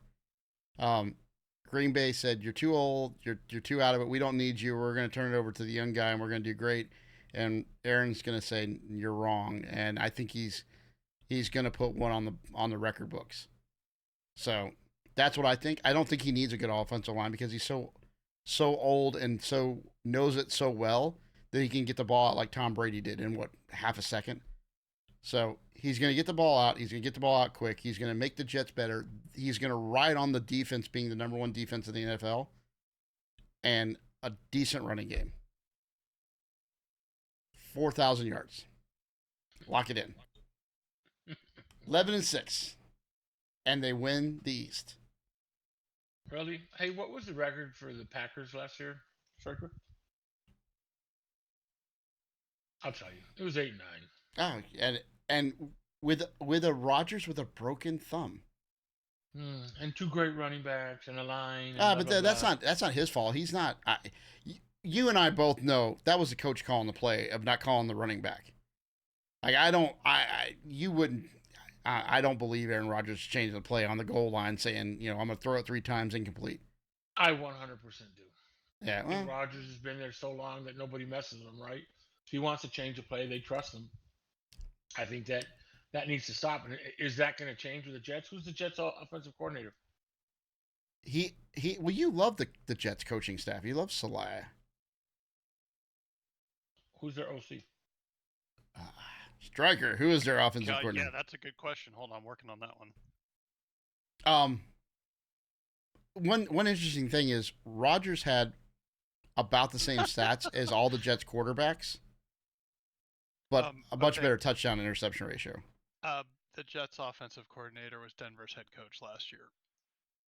S1: Green Bay said you're too old, you're too out of it. We don't need you. We're going to turn it over to the young guy, and we're going to do great. And Aaron's going to say you're wrong, and I think he's going to put one on the record books. So that's what I think. I don't think he needs a good offensive line because he's so old and so knows it so well that he can get the ball out like Tom Brady did in half a second. So he's going to get the ball out. He's going to get the ball out quick. He's going to make the Jets better. He's going to ride on the defense being the number one defense in the NFL and a decent running game. 4,000 yards. Lock it in. 11-6. And they win the East.
S3: Really? Hey, what was the record for the Packers last year, Striker? I'll tell you. It was 8-9.
S1: Oh, and with a Rodgers with a broken thumb.
S3: And 2 great running backs and a line. And
S1: but that's not his fault. He's not. You and I both know that was the coach calling the play of not calling the running back. Like you wouldn't. I don't believe Aaron Rodgers changed the play on the goal line, saying, I'm going to throw it 3 times incomplete.
S3: I 100% do.
S1: Yeah, well,
S3: Rodgers has been there so long that nobody messes with him, right? If he wants to change the play, they trust him. I think that needs to stop. And is that going to change with the Jets? Who's the Jets offensive coordinator?
S1: Well, you love the Jets coaching staff. You love Saleh.
S3: Who's their OC?
S1: Striker. Who is their offensive coordinator?
S2: Yeah, that's a good question. Hold on, I'm working on that one.
S1: One interesting thing is Rodgers had about the same stats as all the Jets quarterbacks, but a much better touchdown interception ratio.
S2: The Jets offensive coordinator was Denver's head coach last year.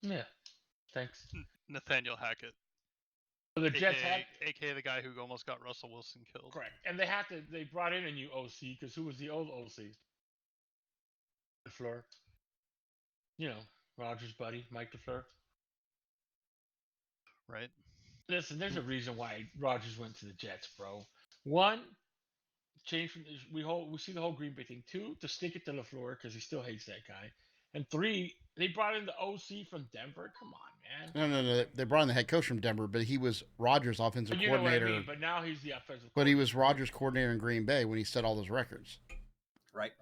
S3: Yeah, thanks.
S2: Nathaniel Hackett.
S3: So the Jets
S2: aka the guy who almost got Russell Wilson killed.
S3: Correct. And they brought in a new OC because who was the old OC? LaFleur. Rodgers' buddy, Mike LaFleur.
S2: Right.
S3: Listen, there's a reason why Rodgers went to the Jets, bro. 1, change from we see the whole Green Bay thing. 2, to stick it to LaFleur because he still hates that guy. And 3, they brought in the OC from Denver. Come on, man.
S1: No. They brought in the head coach from Denver, but he was Rodgers' offensive coordinator.
S3: Know what I mean, but now he's the offensive
S1: But he was Rodgers' coordinator in Green Bay when he set all those records.
S5: Right.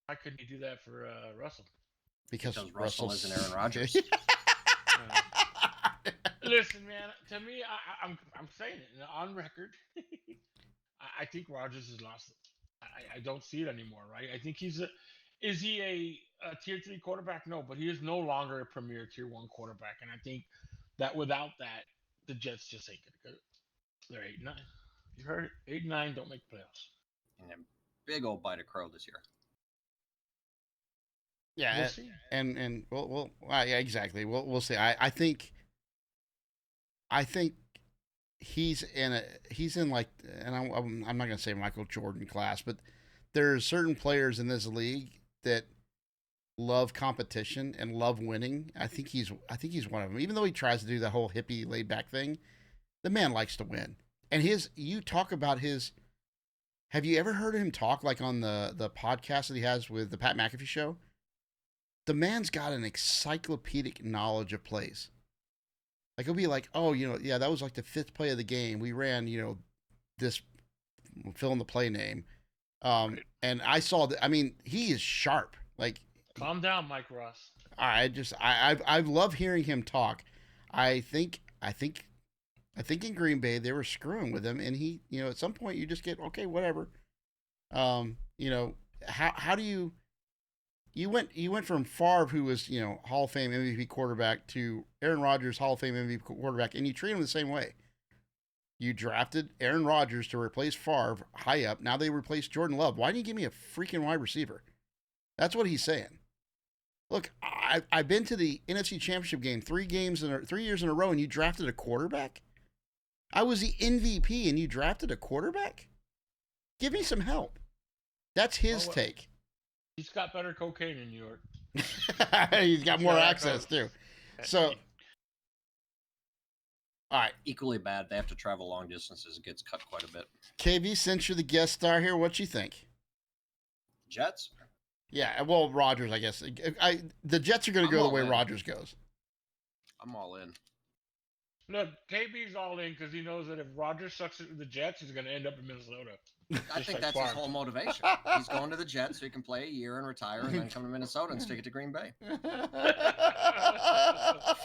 S3: Why couldn't he do that for Russell?
S1: Because
S5: Russell isn't Aaron Rodgers.
S3: Listen, man. To me, I'm saying it on record. I think Rodgers has lost it. I don't see it anymore, right? I think is he a tier 3 quarterback? No, but he is no longer a premier tier 1 quarterback. And I think that without that, the Jets just ain't gonna go. They're 8-9. You heard it. 8-9 don't make playoffs.
S5: And a big old bite of crow this year.
S1: Yeah,
S3: we'll see.
S1: And yeah, exactly. We'll see. I think he's in like, and I'm not gonna say Michael Jordan class, but there's certain players in this league that love competition and love winning. I think he's one of them. Even though he tries to do the whole hippie laid back thing, the man likes to win. And you talk about his. Have you ever heard him talk like on the podcast that he has with the Pat McAfee show? The man's got an encyclopedic knowledge of plays. Like, he'll be like, oh, that was like the 5th play of the game. We ran, this, fill in the play name.
S2: Right.
S1: And I saw that. I mean, he is sharp. Like,
S3: calm down, Mike Ross.
S1: I love hearing him talk. I think in Green Bay they were screwing with him, and he, at some point you just get, okay, whatever. How do you went from Favre, who was, Hall of Fame MVP quarterback, to Aaron Rodgers, Hall of Fame MVP quarterback, and you treat him the same way. You drafted Aaron Rodgers to replace Favre high up. Now they replaced Jordan Love. Why didn't you give me a freaking wide receiver? That's what he's saying. Look, I've been to the NFC Championship game 3 years in a row, and you drafted a quarterback? I was the MVP, and you drafted a quarterback? Give me some help. That's his take.
S3: He's got better cocaine in New York.
S1: He's got more access, too. So, all right.
S5: Equally bad. They have to travel long distances. It gets cut quite a bit.
S1: KV, since you're the guest star here, what you think?
S5: Jets?
S1: Yeah, well, Rodgers, I guess. The Jets are going to go the way Rodgers goes.
S5: I'm all in.
S3: Look, KB's all in because he knows that if Rodgers sucks it with the Jets, he's going to end up in Minnesota.
S5: I think that's his whole motivation. He's going to the Jets so he can play a year and retire and then come to Minnesota and stick it to Green Bay.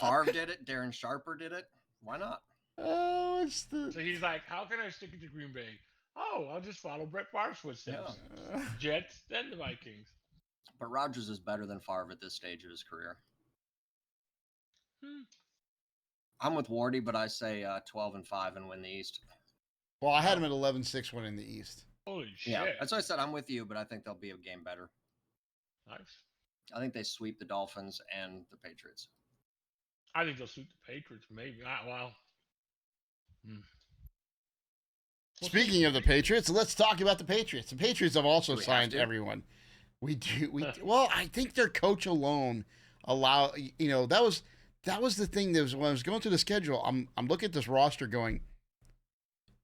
S5: Favre did it. Darren Sharper did it. Why not?
S1: Oh,
S3: So he's like, how can I stick it to Green Bay? Oh, I'll just follow Brett Favre's footsteps. Yeah. Jets, then the Vikings.
S5: But Rodgers is better than Favre at this stage of his career. I'm with Wardy, but I say 12-5 and win the East.
S1: Well, I had him at 11-6 winning the East.
S3: Holy shit.
S5: Yeah, that's why I said I'm with you, but I think they'll be a game better.
S3: Nice.
S5: I think they sweep the Dolphins and the Patriots.
S3: I think they'll sweep the Patriots, maybe. Wow.
S1: Speaking of the Patriots, let's talk about the Patriots. The Patriots have also signed everyone. We do. Well, I think their coach alone, allow. That was the thing that was when I was going through the schedule. I'm looking at this roster going,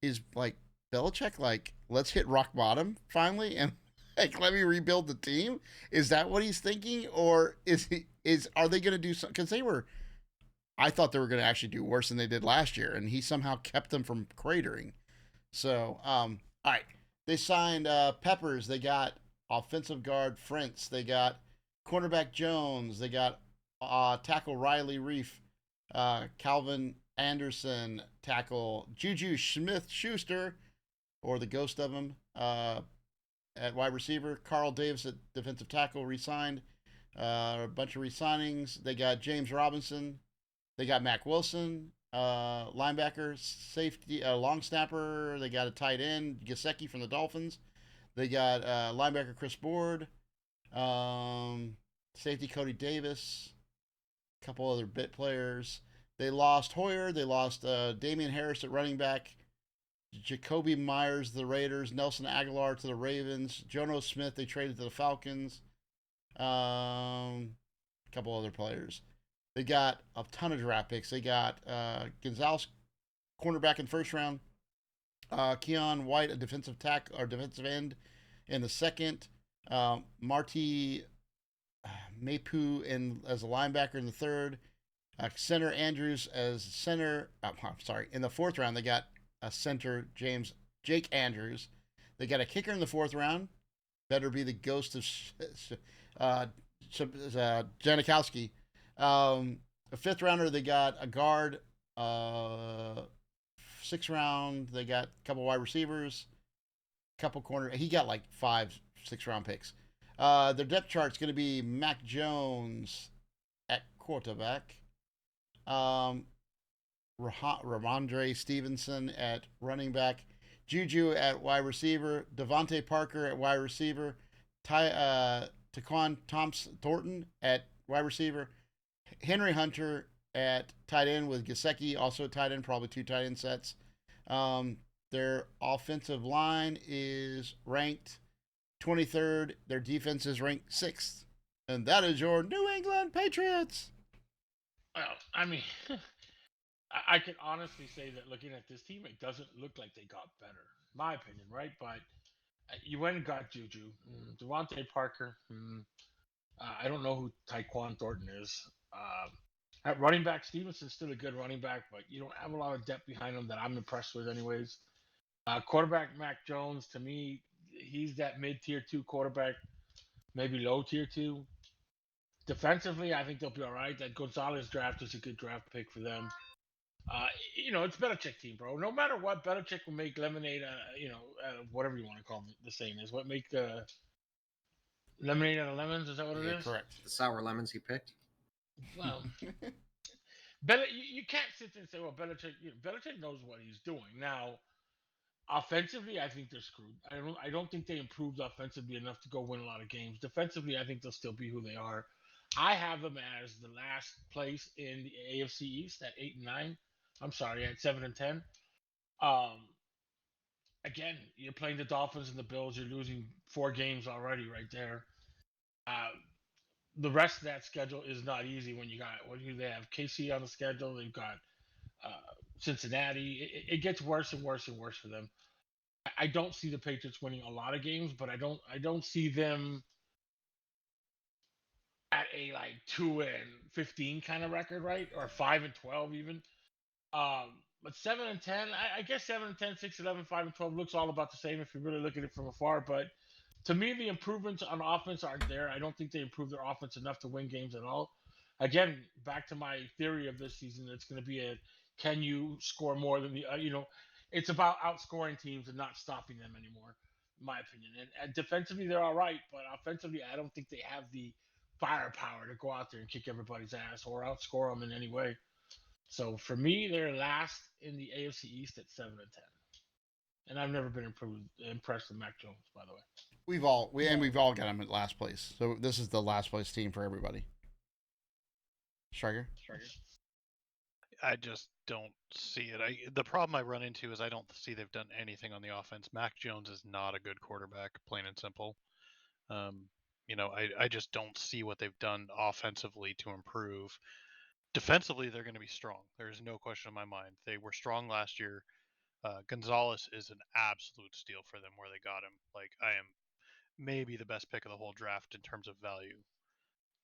S1: is like Belichick like, let's hit rock bottom finally and like let me rebuild the team? Is that what he's thinking, or are they going to do something? Because I thought they were going to actually do worse than they did last year, and he somehow kept them from cratering. So, all right, they signed Peppers. They got offensive guard Frentz. They got cornerback Jones. They got tackle Riley Reef, Calvin Anderson, tackle Juju Smith-Schuster, or the ghost of him, at wide receiver. Carl Davis at defensive tackle re-signed. A bunch of re-signings. They got James Robinson. They got Mac Wilson, linebacker, safety, long snapper. They got a tight end, Gesicki from the Dolphins. They got linebacker Chris Board, safety Cody Davis, a couple other bit players. They lost Hoyer. They lost Damian Harris at running back, Jacoby Myers to the Raiders, Nelson Aguilar to the Ravens, Jono Smith they traded to the Falcons, a couple other players. They got a ton of draft picks. They got Gonzalez, cornerback in the first round. Keon White, a defensive end in the second. Marty Mapu as a linebacker in the third. Center Andrews as center. In the fourth round, they got a center Jake Andrews. They got a kicker in the fourth round. Better be the ghost of Janikowski. A fifth rounder, they got a guard. Sixth round, they got a couple wide receivers, couple corner. He got like 5 6-round picks. Their depth chart's going to be Mac Jones at quarterback, Ramondre Stevenson at running back, Juju at wide receiver, Devontae Parker at wide receiver, Taquan Thornton at wide receiver, Henry Hunter at tight end with Gesicki also at tight end, probably 2 tight end sets. Their offensive line is ranked 23rd. Their defense is ranked 6th. And that is your New England Patriots.
S3: Well, I mean, I can honestly say that looking at this team, it doesn't look like they got better, my opinion, right? But you went and got Juju, Devontae Parker. I don't know who Taquan Thornton is. At running back, Stevenson's still a good running back, but you don't have a lot of depth behind him that I'm impressed with, anyways. Quarterback Mac Jones, to me, he's that mid-tier 2 quarterback, maybe low-tier 2. Defensively, I think they'll be all right. That Gonzalez draft is a good draft pick for them. It's Belichick team, bro. No matter what, Belichick will make lemonade, whatever you want to call the saying is. What make lemonade out of lemons? Is that what it is?
S1: Correct.
S5: The sour lemons he picked.
S3: Well, you can't sit there and say, well, Belichick knows what he's doing. Now, offensively, I think they're screwed. I don't think they improved offensively enough to go win a lot of games. Defensively, I think they'll still be who they are. I have them as the last place in the AFC East at 8 and 9. I'm sorry, at 7 and 10. Again, you're playing the Dolphins and the Bills. You're losing 4 games already right there. The rest of that schedule is not easy when you got, they have KC on the schedule. They've got Cincinnati. It gets worse and worse and worse for them. I don't see the Patriots winning a lot of games, but I don't see them at a like 2-15 kind of record, right? Or 5-12 even. But 7 and 10, I guess 7 and 10, 6, 11, 5 and 12 looks all about the same if you really look at it from afar. But to me, the improvements on offense aren't there. I don't think they improved their offense enough to win games at all. Again, back to my theory of this season, it's going to be can you score more than it's about outscoring teams and not stopping them anymore, in my opinion. And defensively, they're all right, but offensively, I don't think they have the firepower to go out there and kick everybody's ass or outscore them in any way. So for me, they're last in the AFC East at 7 and 10. And I've never been impressed with Mac Jones, by the way.
S1: We've all got him at last place. So this is the last place team for everybody. Striker?
S2: I just don't see it. The problem I run into is I don't see they've done anything on the offense. Mac Jones is not a good quarterback, plain and simple. I just don't see what they've done offensively to improve. Defensively, they're going to be strong. There's no question in my mind. They were strong last year. Gonzalez is an absolute steal for them where they got him. Like, I am maybe the best pick of the whole draft in terms of value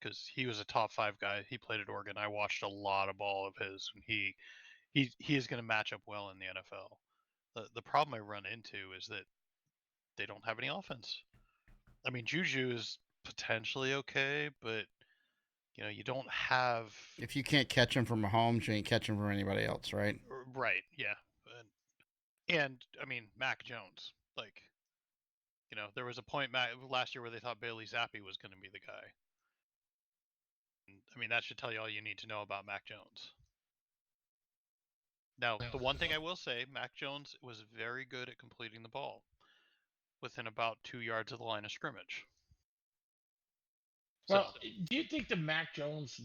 S2: because he was a top 5 guy. He played at Oregon. I watched a lot of ball of his, and he is going to match up well in the NFL. The problem I run into is that they don't have any offense. I mean, Juju is potentially okay, but you don't have.
S1: If you can't catch him from Mahomes, you ain't catching from anybody else, right?
S2: Right. Yeah. And I mean, Mac Jones. Like, there was a point last year where they thought Bailey Zappi was going to be the guy. And, I mean, that should tell you all you need to know about Mac Jones. Now, the one thing I will say, Mac Jones was very good at completing the ball within about 2 yards of the line of scrimmage.
S3: Well, do you think the Mac Jones,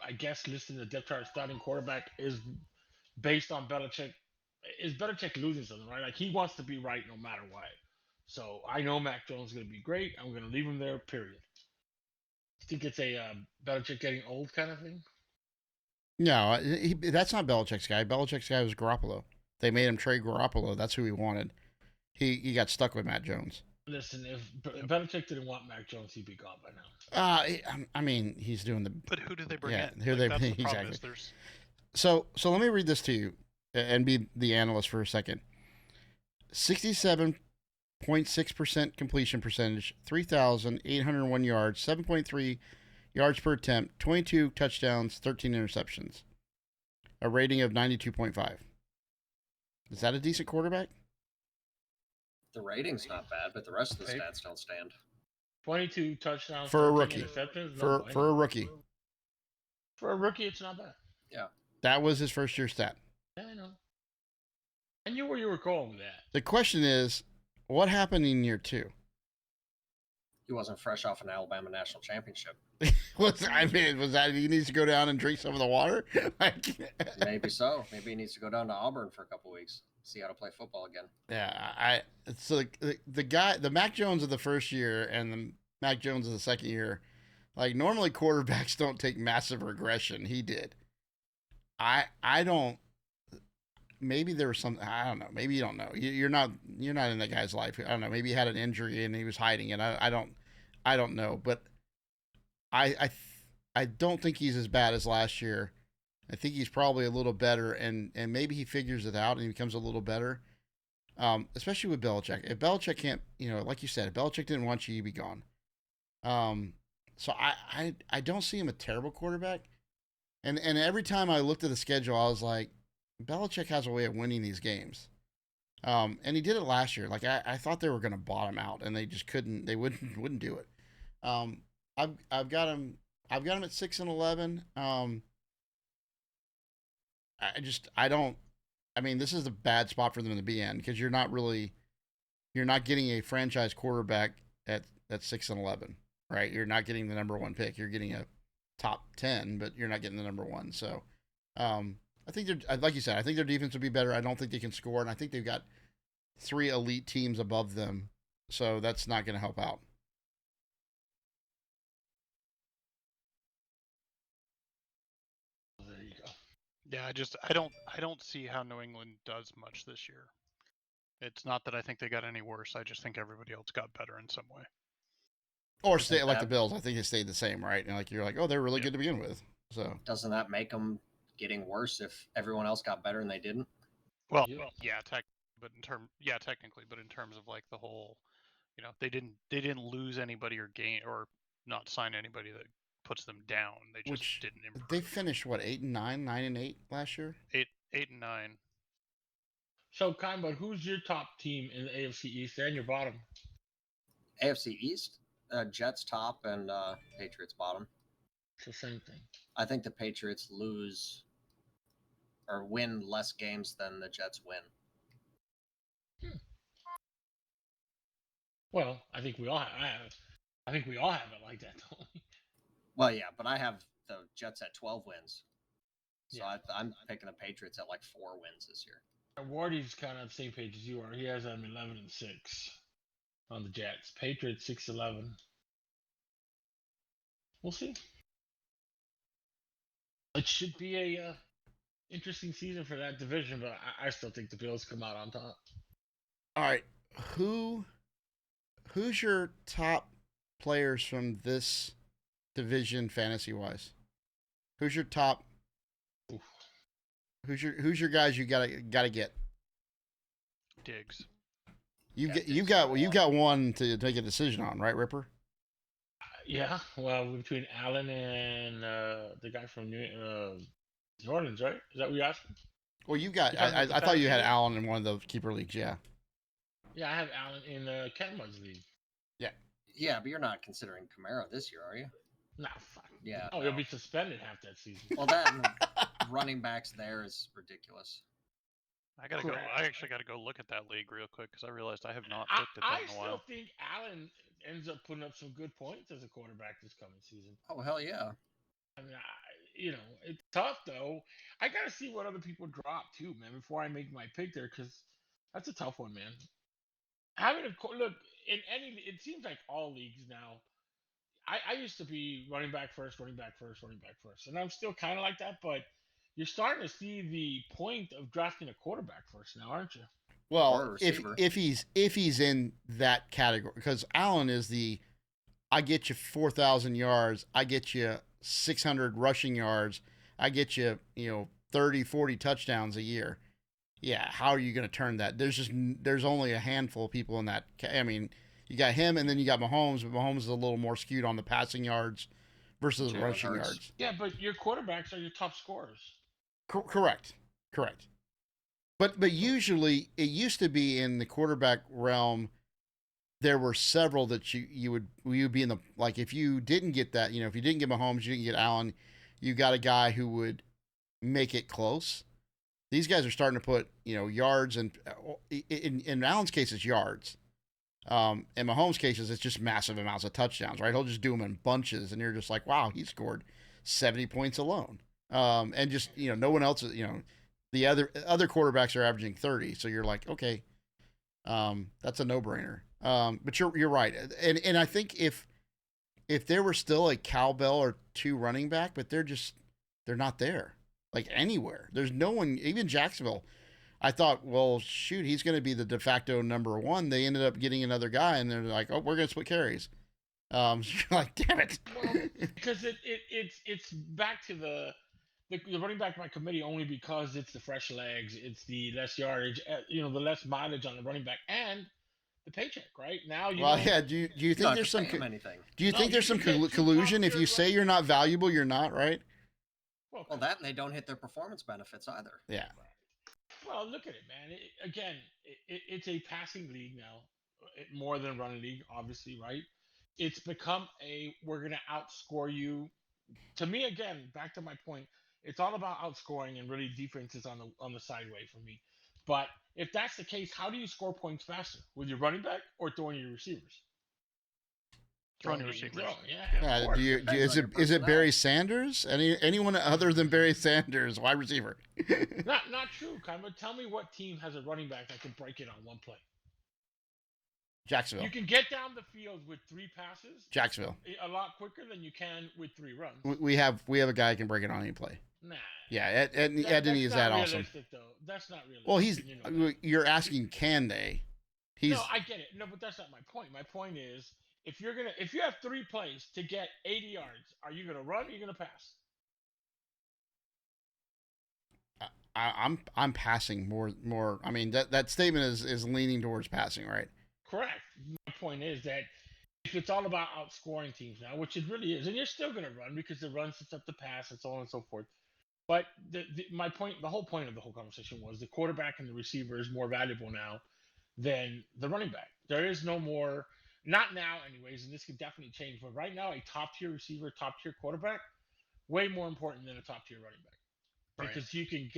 S3: I guess, listed in the depth chart starting quarterback is based on Belichick? Is Belichick losing something, right? Like, he wants to be right no matter what. So I know Mac Jones is going to be great. I'm going to leave him there, period. You think it's a Belichick getting old kind of thing?
S1: No, that's not Belichick's guy. Belichick's guy was Garoppolo. They made him trade Garoppolo. That's who he wanted. He got stuck with Matt Jones.
S3: Listen, if Belichick didn't want Mac Jones, he'd be gone by now.
S1: I mean, he's doing the.
S2: But who did they bring in?
S1: Who
S2: like,
S1: they exactly. So let me read this to you and be the analyst for a second. 67.6% completion percentage, 3,801 yards, 7.3 yards per attempt, 22 touchdowns, 13 interceptions. A rating of 92.5. Is that a decent quarterback?
S5: The rating's not bad, but the rest of the stats don't stand.
S3: 22 touchdowns
S1: for a rookie.
S3: Interceptions?
S1: For a rookie.
S3: For a rookie, it's not bad.
S5: Yeah.
S1: That was his first year stat.
S3: Yeah, I know. I knew where you were going with that.
S1: The question is, what happened in year 2?
S5: He wasn't fresh off an Alabama national championship.
S1: Was that he needs to go down and drink some of the water?
S5: Maybe so. Maybe he needs to go down to Auburn for a couple weeks, see how to play football again.
S1: Yeah, so the Mac Jones of the first year and the Mac Jones of the second year, like, normally quarterbacks don't take massive regression. He did. I don't. Maybe there was something. I don't know. Maybe you don't know. You're not in that guy's life. I don't know. Maybe he had an injury and he was hiding it. I don't know. But I don't think he's as bad as last year. I think he's probably a little better, and maybe he figures it out and he becomes a little better. Especially with Belichick. If Belichick can't, like you said, if Belichick didn't want you, you'd be gone. So I don't see him a terrible quarterback. And every time I looked at the schedule, I was like, Belichick has a way of winning these games. And he did it last year. Like, I thought they were going to bottom out, and they just couldn't. They wouldn't do it. I've got him at 6-11. I mean, this is a bad spot for them to be in because you're not getting a franchise quarterback at 6-11, right? You're not getting the number 1 pick. You're getting a top 10, but you're not getting the number 1. So, I think they're, like you said, I think their defense will be better. I don't think they can score, and I think they've got 3 elite teams above them, so that's not going to help out.
S3: There you go.
S2: Yeah, I don't see how New England does much this year. It's not that I think they got any worse. I just think everybody else got better in some way.
S1: Or stay like the Bills. I think they stayed the same, right? And you're like, oh, they're really good to begin with. So
S5: doesn't that make them getting worse if everyone else got better and they didn't?
S2: Well, yeah, technically, but in terms of like the whole, they didn't lose anybody or gain or not sign anybody that puts them down. They just didn't improve.
S1: They finished 8-9, 9-8 last year.
S2: 8-9.
S3: So, KindBud, who's your top team in the AFC East and your bottom?
S5: AFC East, Jets top and Patriots bottom.
S3: It's the same thing.
S5: I think the Patriots lose or win less games than the Jets win.
S3: Well, I think we all have it like that, don't we?
S5: Well, yeah, but I have the Jets at 12 wins. So yeah. I'm picking the Patriots at like 4 wins this year.
S3: Wardy's kind of the same page as you are. He has them 11-6 on the Jets. Patriots 6-11. We'll see. It should be a interesting season for that division, but I still think the Bills come out on top.
S1: All right, who's your top players from this division fantasy wise? Who's your top?
S3: Oof.
S1: Who's your guys you gotta get?
S2: Diggs.
S1: You got one to make a decision on, right, Ripper?
S3: Yeah, well, between Allen and the guy from New Orleans, right? Is that what you're asking?
S1: Well, you got. I thought you had Allen in one of the keeper leagues. Yeah.
S3: Yeah, I have Allen in KindBud's league.
S5: Yeah, but you're not considering Kamara this year, are you?
S3: Nah, fuck.
S5: Yeah.
S3: Oh, he'll be suspended half that season.
S5: Well, that running backs there is ridiculous.
S2: I actually gotta go look at that league real quick because I realized I have not looked at that
S3: I
S2: in a while.
S3: still think Allen ends up putting up some good points as a quarterback this coming season.
S5: Oh hell yeah!
S3: I mean, it's tough though. I gotta see what other people drop too, man, before I make my pick there, because that's a tough one, man. Having look in any, it seems like all leagues now. I used to be running back first, running back first, running back first, and I'm still kind of like that. But you're starting to see the point of drafting a quarterback first now, aren't you?
S1: Well, if he's in that category, because Allen is I get you 4,000 yards, I get you 600 rushing yards, I get you 30, 40 touchdowns a year. Yeah, how are you going to turn that? There's only a handful of people in that. I mean, you got him, and then you got Mahomes, but Mahomes is a little more skewed on the passing yards versus
S5: Jalen
S1: rushing
S5: Hurts.
S1: yards.
S3: Yeah, but your quarterbacks are your top scorers.
S1: Correct. But usually it used to be in the quarterback realm. There were several that you would be in the, like, if you didn't get that, if you didn't get Mahomes, you didn't get Allen, you got a guy who would make it close. These guys are starting to put yards, and in Allen's case it's yards. In Mahomes' cases, it's just massive amounts of touchdowns, right? He'll just do them in bunches, and you're just like, wow, he scored 70 points alone. And just no one else, the other quarterbacks are averaging 30, so you're like, okay, that's a no-brainer. But you're right, and I think if there were still a cowbell or two running back, but they're not there, like anywhere. There's no one, even Jacksonville. I thought, well, shoot, he's going to be the de facto number one. They ended up getting another guy, and they're like, oh, we're going to split carries. So you're like, damn it.
S3: Well, because it's back to the running back by committee only because it's the fresh legs, it's the less yardage, the less mileage on the running back, and the paycheck. Right now,
S1: yeah. Do you think there's some
S5: anything?
S1: Do you think there's some collusion? If you say you're not valuable, you're not, right?
S3: Well,
S5: that and they don't hit their performance benefits either.
S1: Yeah.
S3: Well, look at it, man. It's a passing league now, more than a running league, obviously, right? It's become we're going to outscore you. To me, again, back to my point, it's all about outscoring, and really defense is on the sideway for me. But if that's the case, how do you score points faster? With your running back or throwing your receivers?
S2: Throwing your receivers.
S3: Yeah.
S1: Is it Barry Sanders? Anyone other than Barry Sanders, wide receiver?
S3: Not true, KindBud. Tell me what team has a running back that can break it on one play.
S1: Jacksonville.
S3: You can get down the field with 3 passes.
S1: Jacksonville.
S3: A lot quicker than you can with 3 runs.
S1: We have a guy who can break it on any play.
S3: Nah.
S1: Yeah, Edney is that awesome.
S3: Though. That's not realistic.
S1: Well, you're asking, can they?
S3: No, I get it. No, but that's not my point. My point is, if you have 3 plays to get 80 yards, are you gonna run or are you gonna pass?
S1: I'm passing more. I mean, that statement is leaning towards passing, right?
S3: Correct. My point is that if it's all about outscoring teams now, which it really is, and you're still going to run because the run sets up the pass and so on and so forth. But my point, the whole point of the whole conversation was the quarterback and the receiver is more valuable now than the running back. There is no more, not now anyways, and this could definitely change. But right now, a top-tier receiver, top-tier quarterback, way more important than a top-tier running back. Right. Because you can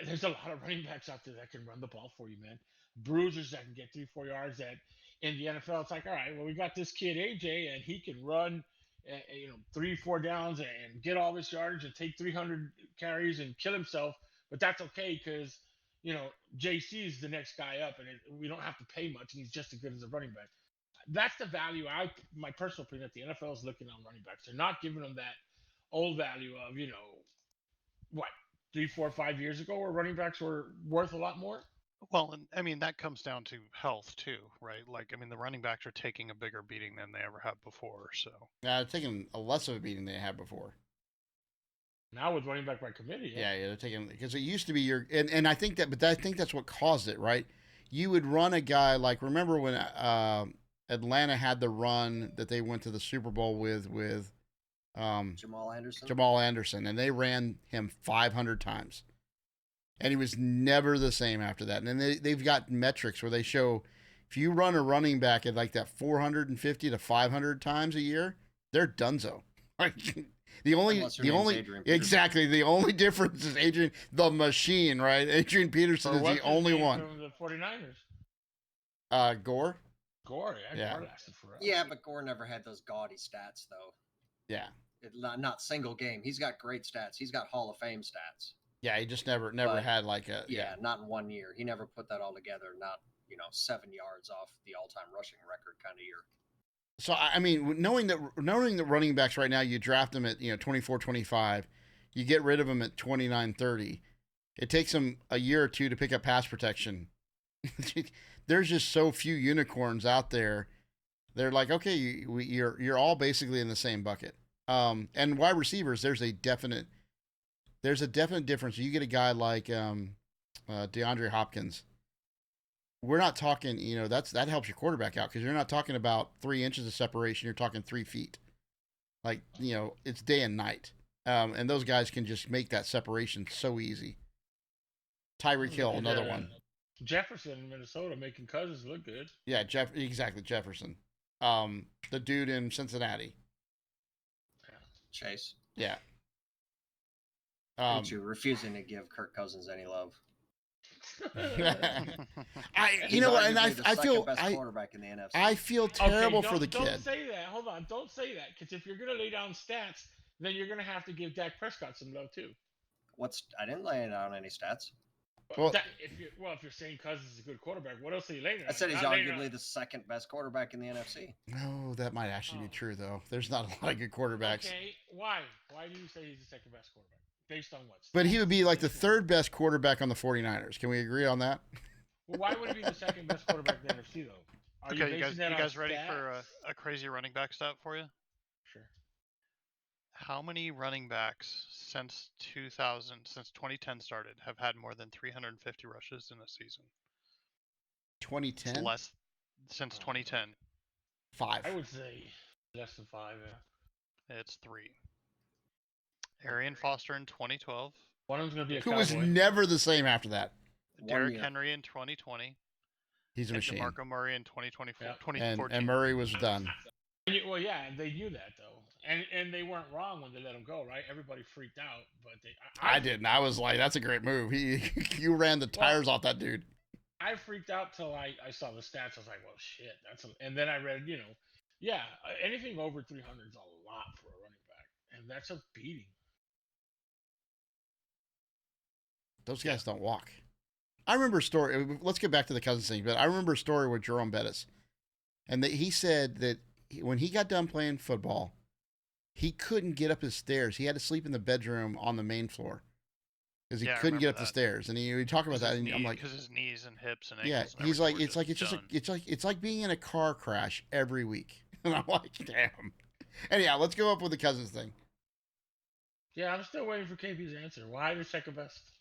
S3: there's a lot of running backs out there that can run the ball for you, man. Bruisers that can get 3-4 yards. That in the NFL, it's like, all right, well, we got this kid AJ, and he can run, 3-4 downs and get all this yardage and take 300 carries and kill himself. But that's okay because JC is the next guy up, and we don't have to pay much, and he's just as good as a running back. that's the value. My personal opinion, that the NFL is looking on running backs. They're not giving them that old value of, what, 3, 4, 5 years ago, where running backs were worth a lot more.
S2: Well, and I mean that comes down to health too, right? Like, I mean, the running backs are taking a bigger beating than they ever have before. So
S1: they're taking a less of a beating than they had before.
S3: Now with running back by committee.
S1: Yeah, they're taking, because it used to be and I think that's what caused it, right? You would run a guy like, remember when Atlanta had the run that they went to the Super Bowl with
S5: Jamal Anderson.
S1: Jamal Anderson, and they ran him 500 times. And he was never the same after that. And then they've got metrics where they show if you run a running back at like that 450 to 500 times a year, they're donezo. The only difference is Adrian the Machine, right? Adrian Peterson is the only one.
S3: From the 49ers.
S1: Gore?
S3: Gore, yeah. Gore lasted forever.
S5: Yeah, but Gore never had those gaudy stats, though.
S1: Yeah.
S5: Not single game. He's got great stats. He's got Hall of Fame stats.
S1: Yeah, he just never had like a...
S5: Yeah, not in 1 year. He never put that all together. Not, 7 yards off the all-time rushing record kind of year.
S1: So, I mean, knowing that running backs right now, you draft them at, 24, 25. You get rid of them at 29, 30. It takes them a year or two to pick up pass protection. There's just so few unicorns out there. They're like, okay, you're all basically in the same bucket. And wide receivers, there's a definite difference. You get a guy like DeAndre Hopkins. We're not talking, that helps your quarterback out, because you're not talking about 3 inches of separation. You're talking 3 feet. Like, it's day and night. And those guys can just make that separation so easy. Tyreek Hill, another one.
S3: Jefferson in Minnesota making Cousins look good.
S1: Yeah, exactly, Jefferson. The dude in Cincinnati.
S5: Chase.
S1: Yeah.
S5: You're refusing to give Kirk Cousins any love.
S1: I feel
S5: best quarterback in the NFC.
S1: I feel terrible for the kid.
S3: Don't say that. Hold on. Don't say that, because if you're going to lay down stats, then you're going to have to give Dak Prescott some love too.
S5: I didn't lay down any stats.
S3: Well, if you're saying Cousins is a good quarterback, what else are you laying down?
S5: I said he's arguably the second best quarterback in the NFC.
S1: No, that might actually be true, though. There's not a lot of good quarterbacks.
S3: Okay, why? Why do you say he's the second best quarterback? Based on what?
S1: But he would be like the third best quarterback on the 49ers. Can we agree on that?
S3: Well, why would he be the second best quarterback in the NFC, though?
S2: Okay, you guys ready for a crazy running back stat for you?
S3: Sure.
S2: How many running backs since 2010 started have had more than 350 rushes in a season?
S1: 2010?
S2: Less since 2010.
S1: 5.
S3: I would say less than 5. Yeah.
S2: It's 3. Arian Foster in 2012.
S3: One of them's going to be a
S1: Who was never the same after that.
S2: Derrick Henry in 2020.
S1: He's a machine.
S2: DeMarco Murray in 2024.
S3: Yeah.
S2: 2014.
S1: And Murray was done.
S3: Well, yeah, and they knew that, though. And they weren't wrong when they let him go, right? Everybody freaked out, but
S1: I didn't. I was like, that's a great move. You ran the tires off that dude.
S3: I freaked out till I saw the stats. I was like, well, shit. And then I read, anything over 300 is a lot for a running back. And that's a beating.
S1: Those guys don't walk. I remember a story. Let's get back to the Cousins thing, but I remember a story with Jerome Bettis. And he said that when he got done playing football, he couldn't get up his stairs. He had to sleep in the bedroom on the main floor because he couldn't get up the stairs. And he talked about that, and I'm like,
S2: because his knees and hips and ankles.
S1: Yeah,
S2: and
S1: he's like, it's like being in a car crash every week. And I'm like, damn. Anyhow, let's go up with the Cousins thing.
S3: Yeah, I'm still waiting for KB's answer. Why the second best?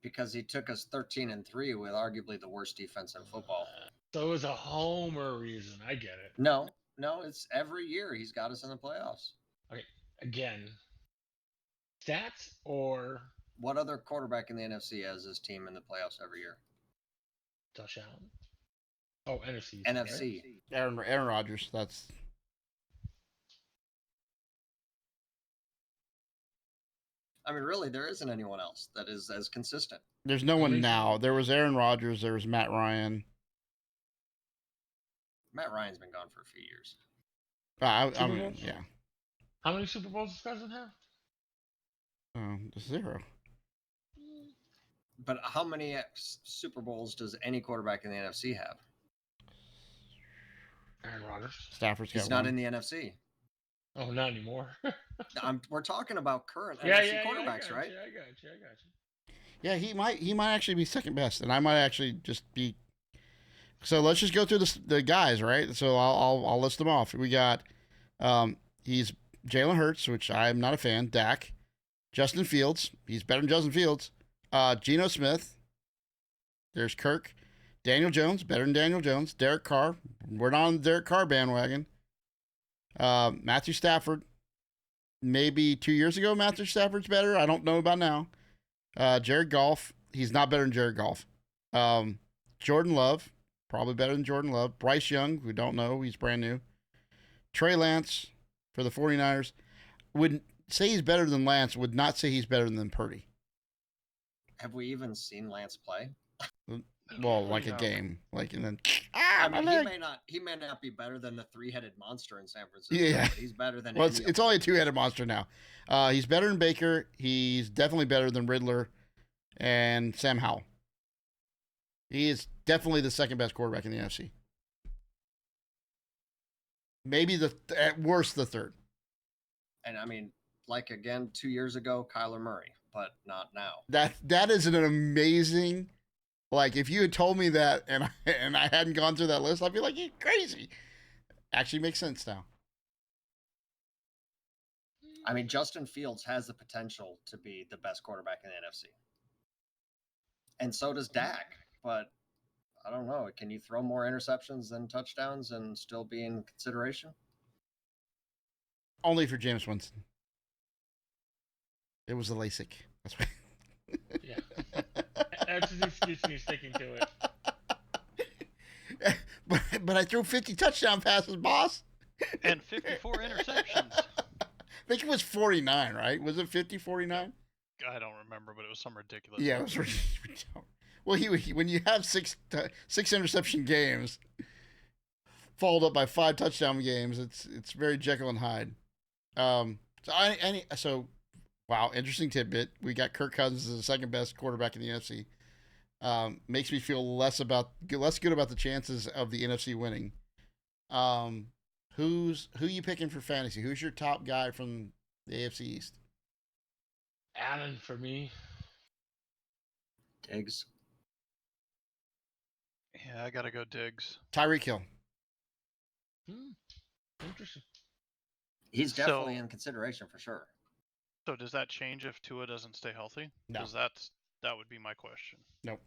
S5: Because he took us 13-3 with arguably the worst defense in football.
S3: So it was a homer reason. I get it.
S5: No, it's every year he's got us in the playoffs.
S3: Okay, again, stats or
S5: what other quarterback in the NFC has his team in the playoffs every year?
S3: Josh Allen. Oh, NFC.
S5: NFC.
S1: Aaron Rodgers. That's.
S5: I mean, really, there isn't anyone else that is as consistent.
S1: There's no one now. There was Aaron Rodgers. There was Matt Ryan.
S5: Matt Ryan's been gone for a few years.
S1: I mean, yeah.
S3: How many Super Bowls does Cousins have?
S1: 0.
S5: But how many Super Bowls does any quarterback in the NFC have?
S3: Aaron Rodgers.
S1: Stafford's got
S5: He's not
S1: one.
S5: in the NFC.
S3: Oh, not anymore.
S5: We're talking about current
S3: yeah,
S5: NFC
S3: yeah,
S5: quarterbacks,
S3: yeah,
S5: right?
S3: I got you.
S1: Yeah, he might actually be second best, and I might actually just be. So let's just go through the guys, right? So I'll list them off. We got, he's Jalen Hurts, which I'm not a fan. Dak, Justin Fields, he's better than Justin Fields. Geno Smith. There's Kirk, Daniel Jones, better than Daniel Jones. Derek Carr, we're not on the Derek Carr bandwagon. Matthew Stafford, maybe 2 years ago, Matthew Stafford's better. I don't know about now. Jared Goff, he's not better than Jared Goff. Jordan Love, probably better than Jordan Love. Bryce Young, we don't know, he's brand new. Trey Lance for the 49ers. Would say he's better than Lance, would not say he's better than Purdy.
S5: Have we even seen Lance play?
S1: Well, like a game, like, and then
S5: I mean, he may not be better than the three-headed monster in San Francisco.
S1: Yeah,
S5: but he's better than.
S1: Well, it's only a two-headed monster now. He's better than Baker. He's definitely better than Riddler and Sam Howell. He is definitely the second best quarterback in the NFC. Maybe at worst the third.
S5: And I mean, like again, 2 years ago, Kyler Murray, but not now.
S1: That is an amazing. Like, if you had told me that and I hadn't gone through that list, I'd be like, you're crazy. Actually makes sense now.
S5: I mean, Justin Fields has the potential to be the best quarterback in the NFC. And so does Dak. But I don't know. Can you throw more interceptions than touchdowns and still be in consideration?
S1: Only for James Winston. It was the LASIK. That's right.
S3: Yeah. That's an excuse me sticking to it.
S1: But I threw 50 touchdown passes, boss.
S2: And 54 interceptions.
S1: I think it was 49, right? Was it 50, 49?
S2: I don't remember, but it was some ridiculous.
S1: Yeah, it was ridiculous. Well, when you have six interception games, followed up by 5 touchdown games, it's very Jekyll and Hyde. So wow, interesting tidbit. We got Kirk Cousins as the second best quarterback in the NFC. Makes me feel less good about the chances of the NFC winning. Who you picking for fantasy? Who's your top guy from the AFC East?
S3: Allen for me.
S5: Diggs.
S2: Yeah, I gotta go Diggs.
S1: Tyreek Hill.
S3: Interesting.
S5: He's definitely in consideration for sure.
S2: So does that change if Tua doesn't stay healthy?
S1: No.
S2: Because that would be my question.
S1: Nope.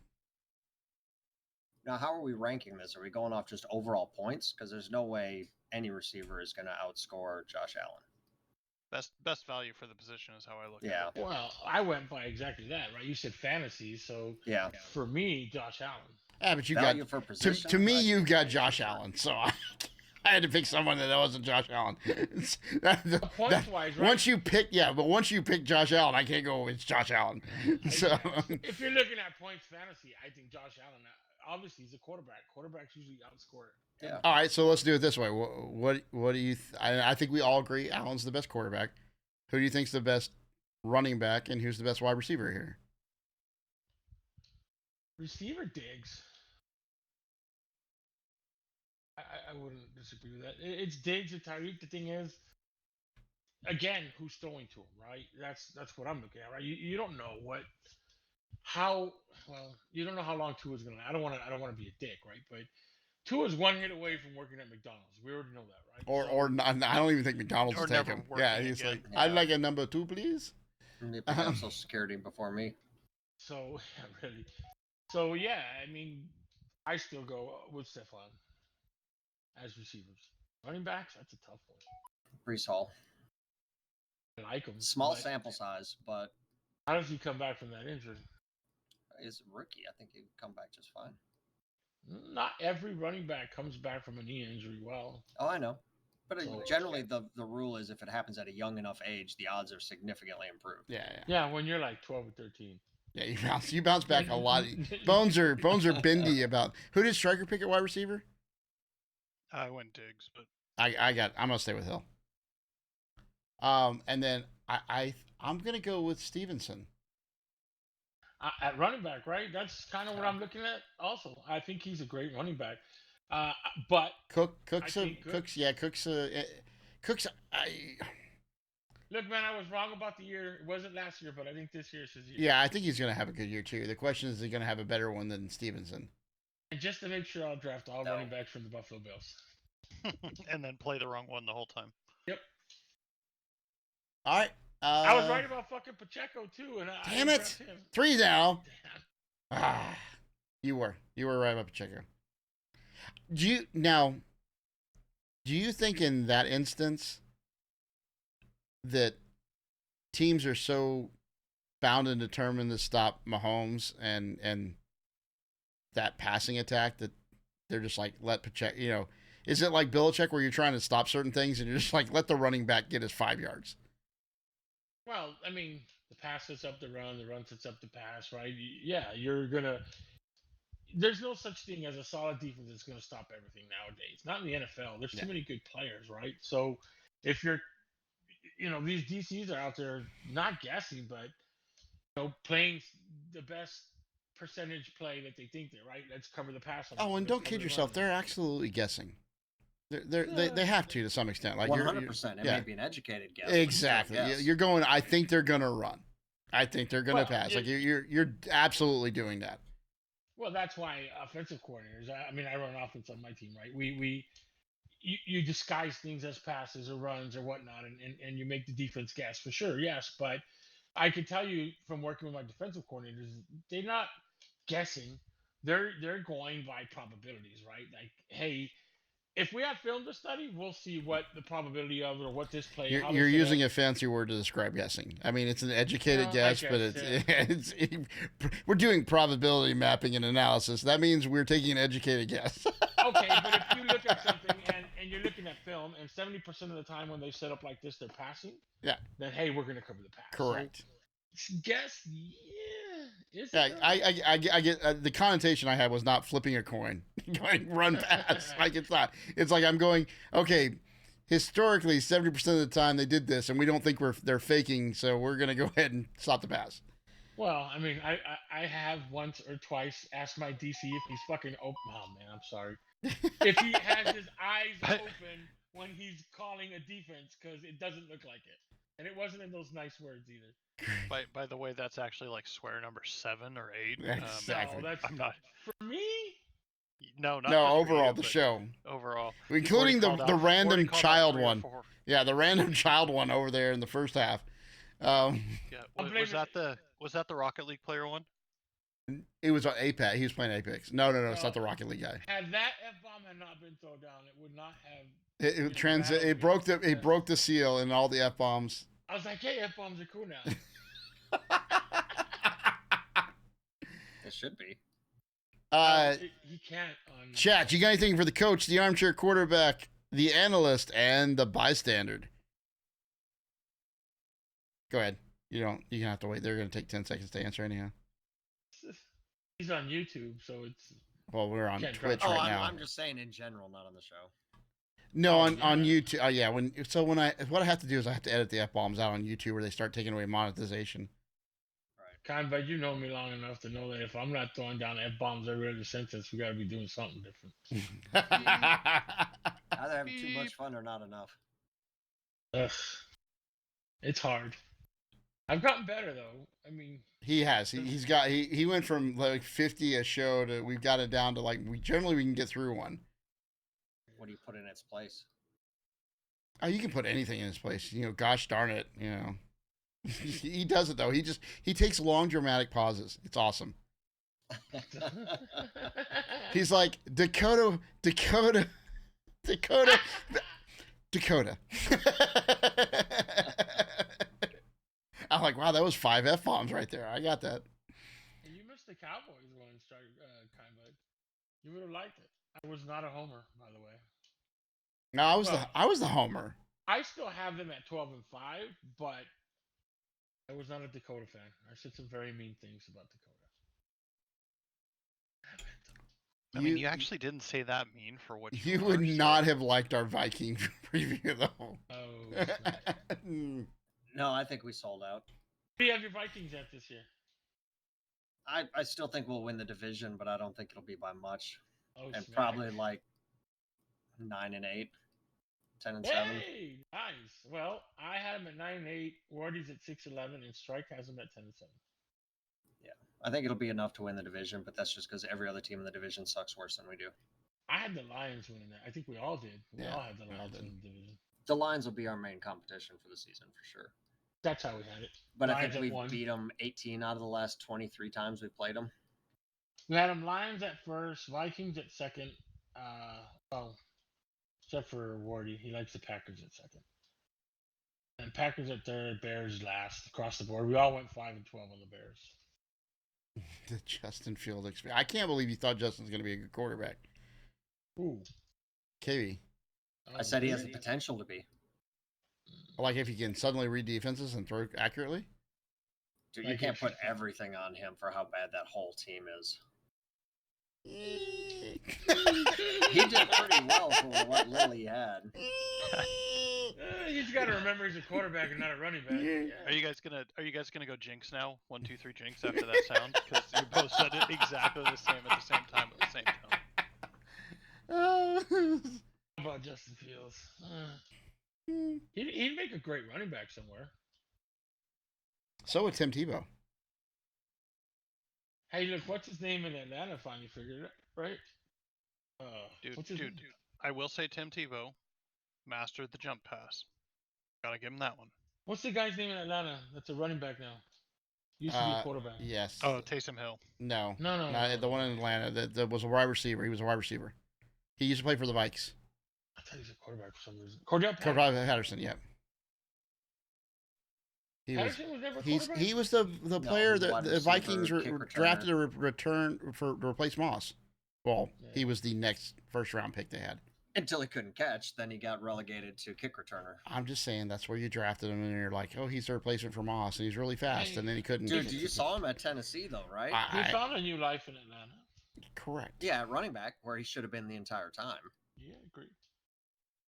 S5: Now, how are we ranking this? Are we going off just overall points? Because there's no way any receiver is going to outscore Josh Allen.
S2: Best value for the position is how I look
S5: Yeah.
S2: at it.
S3: Well, I went by exactly that, right? You said fantasy, so
S5: yeah.
S3: For me, Josh Allen.
S1: Yeah, but you
S5: value
S1: got
S5: for position,
S1: to me you've got Josh Allen, so I had to pick someone that wasn't Josh Allen.
S3: Points wise, right?
S1: Once you pick Josh Allen, I can't go. It's Josh Allen. So
S3: if you're looking at points fantasy, I think Josh Allen. Obviously, he's a quarterback. Quarterbacks usually outscore.
S5: Yeah.
S1: All right, so let's do it this way. What do you? I think we all agree Allen's the best quarterback. Who do you think's the best running back, and who's the best wide receiver here?
S3: Receiver Diggs. I wouldn't disagree with that. It's Diggs and Tyreek. The thing is, again, who's throwing to him, right? That's what I'm looking at, right? You don't know you don't know how long Tua's gonna. I don't want to be a dick, right? But Tua's one hit away from working at McDonald's. We already know that, right?
S1: Or not, I don't even think McDonald's will take him. Yeah, he's
S2: again.
S1: like, I'd like a number 2, please.
S5: They pick up Social Security before me.
S3: So yeah, really. So yeah, I mean, I still go with Stephon as receivers. Running backs, that's a tough one.
S5: Brees Hall.
S3: I like him.
S5: Small sample size, but
S3: how does he come back from that injury?
S5: He's a rookie. I think he'd come back just fine.
S3: Not every running back comes back from a knee injury well.
S5: Oh, I know. But generally, the rule is if it happens at a young enough age, the odds are significantly improved.
S3: Yeah, when you're like 12 or 13.
S1: Yeah, you bounce back a lot. Bones are bendy about. Who did Stryker pick at wide receiver?
S2: I went Diggs, but
S1: I'm gonna stay with Hill. And then I'm gonna go with Stevenson.
S3: At running back, right? That's kind of what I'm looking at. Also, I think he's a great running back. But
S1: Cook's.
S3: Look, man, I was wrong about the year. It wasn't last year, but I think this year's his year.
S1: Yeah, I think he's going to have a good year too. The question is he going to have a better one than Stevenson?
S3: And just to make sure, I'll draft all running backs from the Buffalo Bills.
S2: And then play the wrong one the whole time.
S3: Yep.
S1: All right.
S3: I was right about fucking Pacheco too, and
S1: damn it, 3 now.
S3: Damn.
S1: You were right about Pacheco. Do you think in that instance that teams are so bound and determined to stop Mahomes and that passing attack that they're just like, let Pacheco, is it like Belichick where you're trying to stop certain things and you're just like, let the running back get his 5 yards?
S3: Well, I mean, the pass sets up the run sets up the pass, right? Yeah, there's no such thing as a solid defense that's going to stop everything nowadays. Not in the NFL. There's too many good players, right? So if you're, these DCs are out there not guessing, but playing the best percentage play that they think they're right. Let's cover the pass.
S1: Oh, and don't kid yourself. They're absolutely guessing. They have to some extent. Like
S5: 100%. It may be an educated guess.
S1: Exactly. You're going. I think they're going to run. I think they're going to pass. Like you're absolutely doing that.
S3: Well, that's why offensive coordinators. I mean, I run offense on my team, right? You disguise things as passes or runs or whatnot, and you make the defense guess for sure. Yes, but I can tell you from working with my defensive coordinators, they're not guessing. They're going by probabilities, right? Like, hey, if we have film to study, we'll see what the probability of it or what this play.
S1: You're using a fancy word to describe guessing. I mean, it's an educated guess, but we're doing probability mapping and analysis. That means we're taking an educated guess.
S3: Okay, but if you look at something and you're looking at film, and 70% of the time when they set up like this, they're passing.
S1: Yeah.
S3: Then hey, we're going to cover the pass.
S1: Correct.
S3: So, guess, yeah.
S1: I get the connotation I had was not flipping a coin, going run pass. Like it's not. It's like I'm going. Okay, historically, 70% of the time they did this, and we don't think they're faking, so we're gonna go ahead and stop the pass.
S3: Well, I mean, I have once or twice asked my DC if he's fucking open. Oh man, I'm sorry. If he has his eyes open when he's calling a defense, because it doesn't look like it, and it wasn't in those nice words either.
S2: By the way, that's actually like swear number 7 or 8.
S1: Exactly.
S3: No,
S2: I'm not.
S3: For me?
S2: No, not
S1: no.
S2: for
S1: Overall,
S2: you,
S1: the show.
S2: Overall,
S1: including the random child one. Yeah, the random child one over there in the first half.
S2: Yeah, was that the Rocket League player one?
S1: It was on Apex. He was playing Apex. No, it's not the Rocket League guy.
S3: Had that F-bomb had not been thrown down, it would not have.
S1: It broke the seal and all the F-bombs.
S3: I was like, hey, F-bombs are cool now.
S5: It should be.
S3: He can't.
S1: Chat, you got anything for the coach, the armchair quarterback, the analyst, and the bystander? Go ahead. You can have to wait. They're going to take 10 seconds to answer anyhow.
S3: He's on YouTube, so it's.
S1: Well, we're on Twitch right now.
S5: I'm just saying in general, not on the show.
S1: No, on YouTube. Yeah, what I have to do is I have to edit the F-bombs out on YouTube where they start taking away monetization.
S3: Right. KindBud, you know me long enough to know that if I'm not throwing down F-bombs every other sentence, we got to be doing something different.
S5: Either having too much fun or not enough.
S3: Ugh. It's hard. I've gotten better though. I mean,
S1: he has. He went from like 50 a show to we've got it down to like we can get through one.
S5: What do you put in its place?
S1: Oh, you can put anything in its place. Gosh darn it. He does it though. He takes long dramatic pauses. It's awesome. He's like Dakota. I'm like, wow, that was 5 F-bombs right there. I got that.
S3: And you missed the Cowboys one, KindBud. You would have liked it. I was not a homer, by the way.
S1: No, I was the homer.
S3: I still have them at 12-5, but I was not a Dakota fan. I said some very mean things about Dakota.
S2: I mean, you actually didn't say that mean for what
S1: you would not have liked our Viking preview, though.
S3: Oh.
S5: No, I think we sold out.
S3: Do you have your Vikings at this year?
S5: I still think we'll win the division, but I don't think it'll be by much.
S3: Oh,
S5: and probably like 9-8, 10-7.
S3: Hey, nice. Well, I had him at 9-8. Wardy's at 6-11, and Strike has him at 10-7.
S5: Yeah, I think it'll be enough to win the division, but that's just because every other team in the division sucks worse than we do.
S3: I had the Lions winning that. I think we all did. We
S1: Yeah,
S3: all had the
S1: we all
S3: Lions
S1: did.
S3: winning the division.
S5: The Lions will be our main competition for the season for sure.
S3: That's how we had it.
S5: But
S3: Lions
S5: I think
S3: at
S5: we've
S3: one.
S5: beat them 18 out of the last 23 times we've played them.
S3: We had them Lions at first, Vikings at second. Well, except for Wardy, he likes the Packers at second. And Packers at third, Bears last across the board. We all went 5-12 on the Bears.
S1: The Justin Field experience. I can't believe you thought Justin's going to be a good quarterback.
S3: Ooh.
S1: KB.
S5: I said he has the potential to be.
S1: Like if he can suddenly read defenses and throw accurately.
S5: Dude, you can't put everything on him for how bad that whole team is. He did pretty well for what Lily had.
S3: He's got to remember he's a quarterback and not a running back. Yeah.
S2: Are you guys gonna go jinx now? 1, 2, 3 jinx after that sound? Because you both said it exactly the same at the same time at the same time.
S3: How about Justin Fields? He'd make a great running back somewhere.
S1: So would Tim Tebow.
S3: Hey, look, what's his name in Atlanta finally figured it, right?
S2: Dude, I will say Tim Tebow mastered the jump pass. Gotta give him that one.
S3: What's the guy's name in Atlanta that's a running back now? Used to be a quarterback.
S1: Yes.
S2: Oh, Taysom Hill.
S1: No.
S3: No.
S1: The one in Atlanta that was a wide receiver. He was a wide receiver. He used to play for the Vikes.
S3: I thought he was a quarterback for some reason. Cordell
S1: Patterson, yep.
S3: Patterson was never a quarterback?
S1: He was the player that the Vikings drafted to return to replace Moss. Well, he was the next first round pick they had.
S5: Until he couldn't catch, then he got relegated to kick returner.
S1: I'm just saying that's where you drafted him, and you're like, oh, he's the replacement for Moss, and he's really fast, and then he couldn't.
S5: Dude, you saw him at Tennessee, though, right?
S3: He found a new life in Atlanta.
S1: Correct.
S5: Yeah, running back, where he should have been the entire time.
S3: Yeah, agree.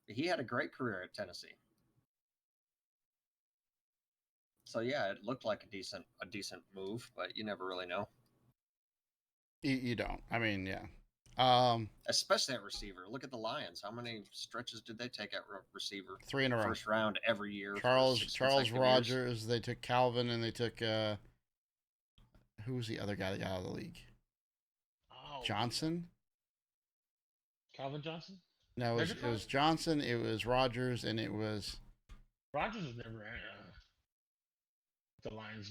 S5: He had a great career at Tennessee. So yeah, it looked like a decent move, but you never really know.
S1: You don't. I mean, yeah.
S5: Especially at receiver. Look at the Lions. How many stretches did they take at receiver?
S1: 3 in a row.
S5: First round every year.
S1: Charles Rogers. They took Calvin, and they took who was the other guy that got out of the league?
S3: Oh,
S1: Johnson.
S3: Calvin Johnson?
S1: No, it was Johnson. It was Rogers, and it was
S3: Rogers was never the Lions.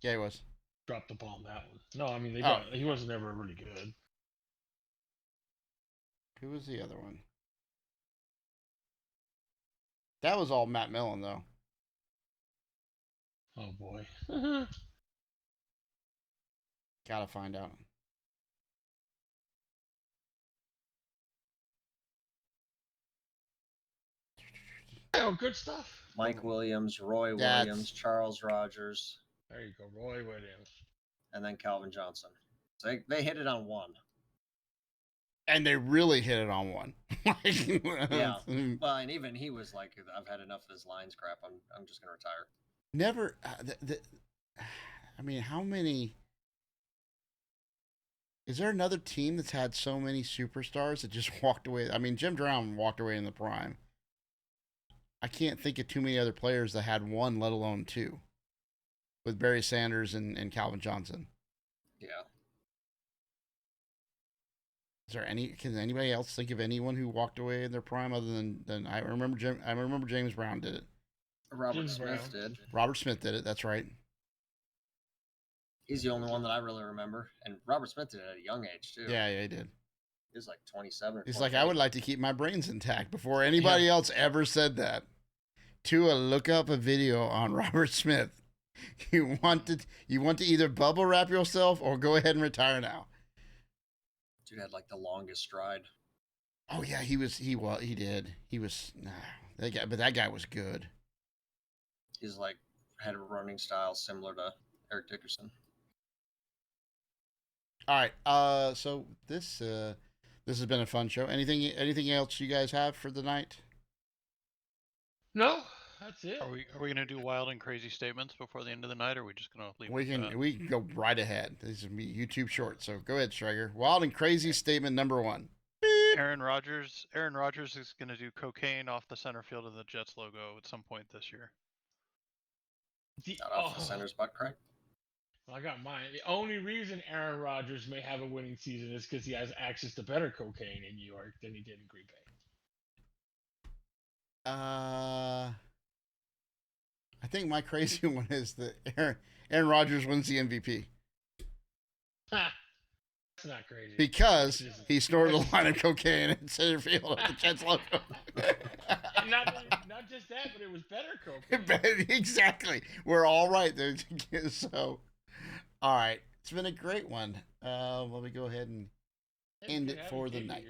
S1: Yeah, he was.
S3: Dropped the ball on that one. No, I mean he wasn't ever really good.
S1: Who was the other one? That was all Matt Millen, though.
S3: Oh boy.
S1: Gotta find out.
S3: Oh, good stuff.
S5: Mike Williams, Roy Williams, Charles Rogers.
S3: There you go, Roy Williams.
S5: And then Calvin Johnson. So they hit it on one.
S1: And they really hit it on one.
S5: Yeah. Well, and even he was like, I've had enough of this Lions crap. I'm just going to retire.
S1: Never. I mean, how many? Is there another team that's had so many superstars that just walked away? I mean, Jim Brown walked away in the prime. I can't think of too many other players that had one, let alone two, with Barry Sanders and Calvin Johnson.
S5: Yeah.
S1: Is there any? Can anybody else think of anyone who walked away in their prime other than I remember? I remember James Brown did it.
S5: Robert Smith did.
S1: Robert Smith did it. That's right.
S5: He's the only one that I really remember, and Robert Smith did it at a young age too.
S1: Yeah, he did.
S5: He was like 27.
S1: He's like, I would like to keep my brains intact. Before anybody else ever said that. Tua, look up a video on Robert Smith. You want to either bubble wrap yourself or go ahead and retire now.
S5: Dude had like the longest stride.
S1: Oh yeah, he did. He was that guy was good.
S5: He's like had a running style similar to Eric Dickerson.
S1: All right. So this has been a fun show. Anything else you guys have for the night?
S3: No, that's it.
S2: Are we gonna do wild and crazy statements before the end of the night, or are we just gonna leave?
S1: We can go right ahead. This is me YouTube short. So go ahead, Striker. Wild and crazy statement number 1. Beep.
S2: Aaron Rodgers is going to do cocaine off the center field of the Jets logo at some point this year.
S5: Not off the center's butt crack.
S3: I got mine. The only reason Aaron Rodgers may have a winning season is because he has access to better cocaine in New York than he did in Green Bay.
S1: I think my crazy one is that Aaron Rodgers wins the MVP.
S3: Ha! That's not crazy.
S1: Because he snorted a line of cocaine in center field of the Jets logo.
S3: And not just that, but it was better cocaine.
S1: Exactly. We're all right there. So, all right. It's been a great one. Let me go ahead and end it for the night.